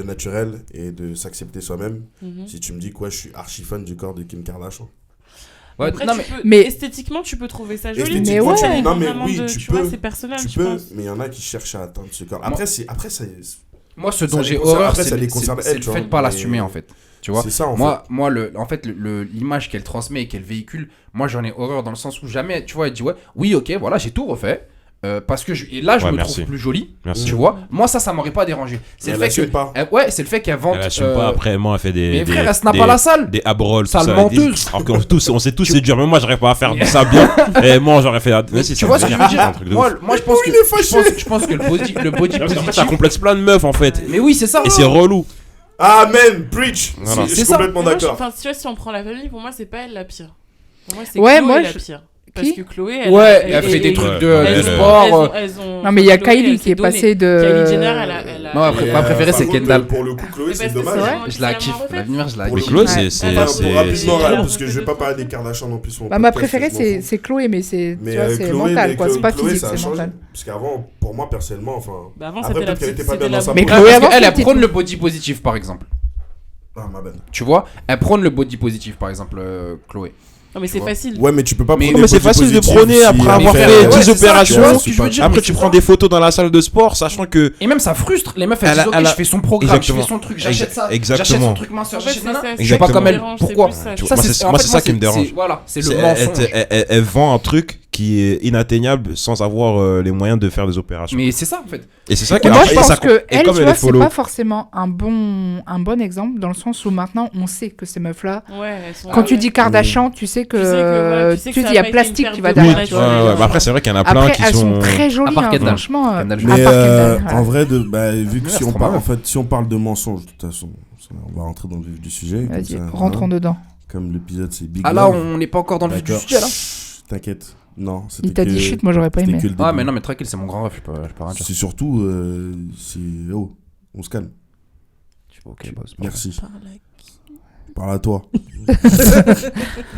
naturel et de s'accepter soi-même. Mhm. Si tu me dis quoi, je suis archi fan du corps de Kim Kardashian. Ouais, Après, non, tu mais peux- Mais- esthétiquement, tu peux trouver ça joli. Esthétiquement, Mais ça ouais. dépend non, mais vraiment oui, de- tu tu vois, peux, c'est personnel, tu je peux, pense. mais il y en a qui cherchent à atteindre ce corps. Après, ça moi, ce Ça dont les j'ai concerne- horreur, après, c'est ça les le concerne c'est elles, le tu fait de vois, pas mais- l'assumer en fait. Tu vois c'est ça en Moi, en fait, l'image qu'elle transmet et qu'elle véhicule, moi j'en ai horreur dans le sens où jamais, tu vois, elle dit ouais, oui, ok, voilà, j'ai tout refait. Parce que et là, je Ouais, me merci. trouve plus jolie, Merci. tu vois. Moi, ça m'aurait pas dérangé. C'est Elle le fait assume que, pas. ouais, c'est le fait qu'elle vante. Elle assume pas, après, moi, elle fait des. Mais des- frère, elle snap des- pas la salle. Des ab-rolls, tout Sale ça. menteuse. Alors on sait tous c'est dur, mais moi, j'arrive pas à faire ça bien. Et moi, j'aurais fait. Mais si, Tu ça vois me ce que je vénère, veux c'est un dire truc de Moi, ouf. je pense que je pense que le body Parce qu'en fait, positif. ça complexe plein de meufs, en fait. Mais oui, c'est ça. Et c'est relou. Amen, preach. Voilà. Je C'est suis ça. complètement Moi, je- d'accord. Enfin, tu vois, si on prend la famille, pour moi, c'est pas elle la pire. Pour moi, c'est Ouais, Chloé moi, la je- pire. Parce Qui que Chloé, elle, Ouais, elle fait des trucs Ouais. de Elle- sport. Non, mais il y a Chloé, Kylie elle qui s'est est donnée. passée de. Kylie Jenner, elle a. Non, après, ma préférée, Par c'est contre, Kendall. Pour le coup, Chloé, Mais c'est parce que dommage. c'est hein. vraiment- Je la c'est kiffe. vraiment refait. L'avenir, je la Pour Mais le kiffe. Chloé, coup, c'est. Attends, Pour rapidement, c'est- parce que je vais pas parler des Kardashian non plus sur mon Bah, ma podcast, préférée, je m'en fous. c'est Chloé, mais c'est Mais tu vois, c'est Chloé, mental, mais quoi. C'est pas Chloé, physique, ça a c'est changé. mental. Parce qu'avant, pour moi, personnellement, enfin. Bah, avant, Après, c'était la peut-être qu'elle petite. était pas bien c'était dans la sa Mais peau. Chloé, Parce avant, qu'elle, elle c'était prône tout. le body positif, par exemple. Ah, ma bad. Tu vois, elles prônent le body positif, par exemple, Chloé. Non, mais c'est vois. facile. Ouais, mais tu peux pas Mais- prendre mais des c'est photos facile de positives prôner si après avoir faire- fait ouais, 10 c'est ça, opérations. tu vois ce que je veux dire, Après, mais tu c'est prends ça. des photos dans la salle de sport, sachant que. Et même ça frustre, les meufs elles Elle disent a- ok, elle a- je fais son programme, je fais Exactement. son truc, j'achète ça, Exactement. j'achète son truc minceur, En fait, j'achète c'est nana. ça, Je suis pas Exactement. comme elle, dérange, c'est pourquoi plus ça, Tu tu vois, Ça, moi, c'est c'est en moi, fait, c'est ça qui me dérange. Voilà, c'est le C'est- mensonge. elle vend un truc qui est inatteignable sans avoir les moyens de faire des opérations. Mais c'est ça en fait. Et c'est ça Et qui est moi, et je pense ça- que et elle, comme tu elle vois, est c'est follow. pas forcément un bon exemple dans le sens où maintenant on sait que ces meufs-là, Ouais, elles sont- quand tu ouais. dis Kardashian, tu sais que, voilà, tu sais que ça il y a a pas été plastique une qui va perte de derrière. poids tu Ouais, vois. naturelle. ouais, bah après, c'est vrai qu'il y en a plein Après, qui elles sont sont. très jolies, À part hein, Kendall. franchement. Kendall, je- à Mais part Kendall, en voilà. vrai, vu que Ouais, si on c'est parle, pas en fait, si on parle de mensonges, de toute façon, on va rentrer dans le vif du sujet. comme Vas-y, ça, rentrons hein. dedans. Comme l'épisode, c'est Big Ah là, Love. on n'est pas encore dans le vif du D'accord. sujet là. T'inquiète. Non, c'était Il t'a que- dit chute, moi j'aurais pas c'était aimé. que le Ah début. mais non mais tranquille, c'est mon grand ref, je peux rien dire. C'est surtout, oh, on se calme. Ok, bah, c'est pas Merci. Parle à toi.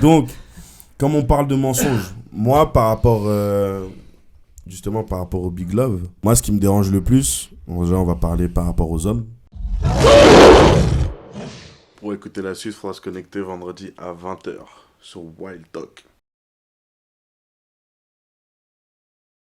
Donc, comme on parle de mensonges, moi, par rapport, justement, par rapport au Big Love, moi, ce qui me dérange le plus, déjà, on va parler par rapport aux hommes. Pour écouter la suite, il faudra se connecter vendredi à 20h sur Wild Talk.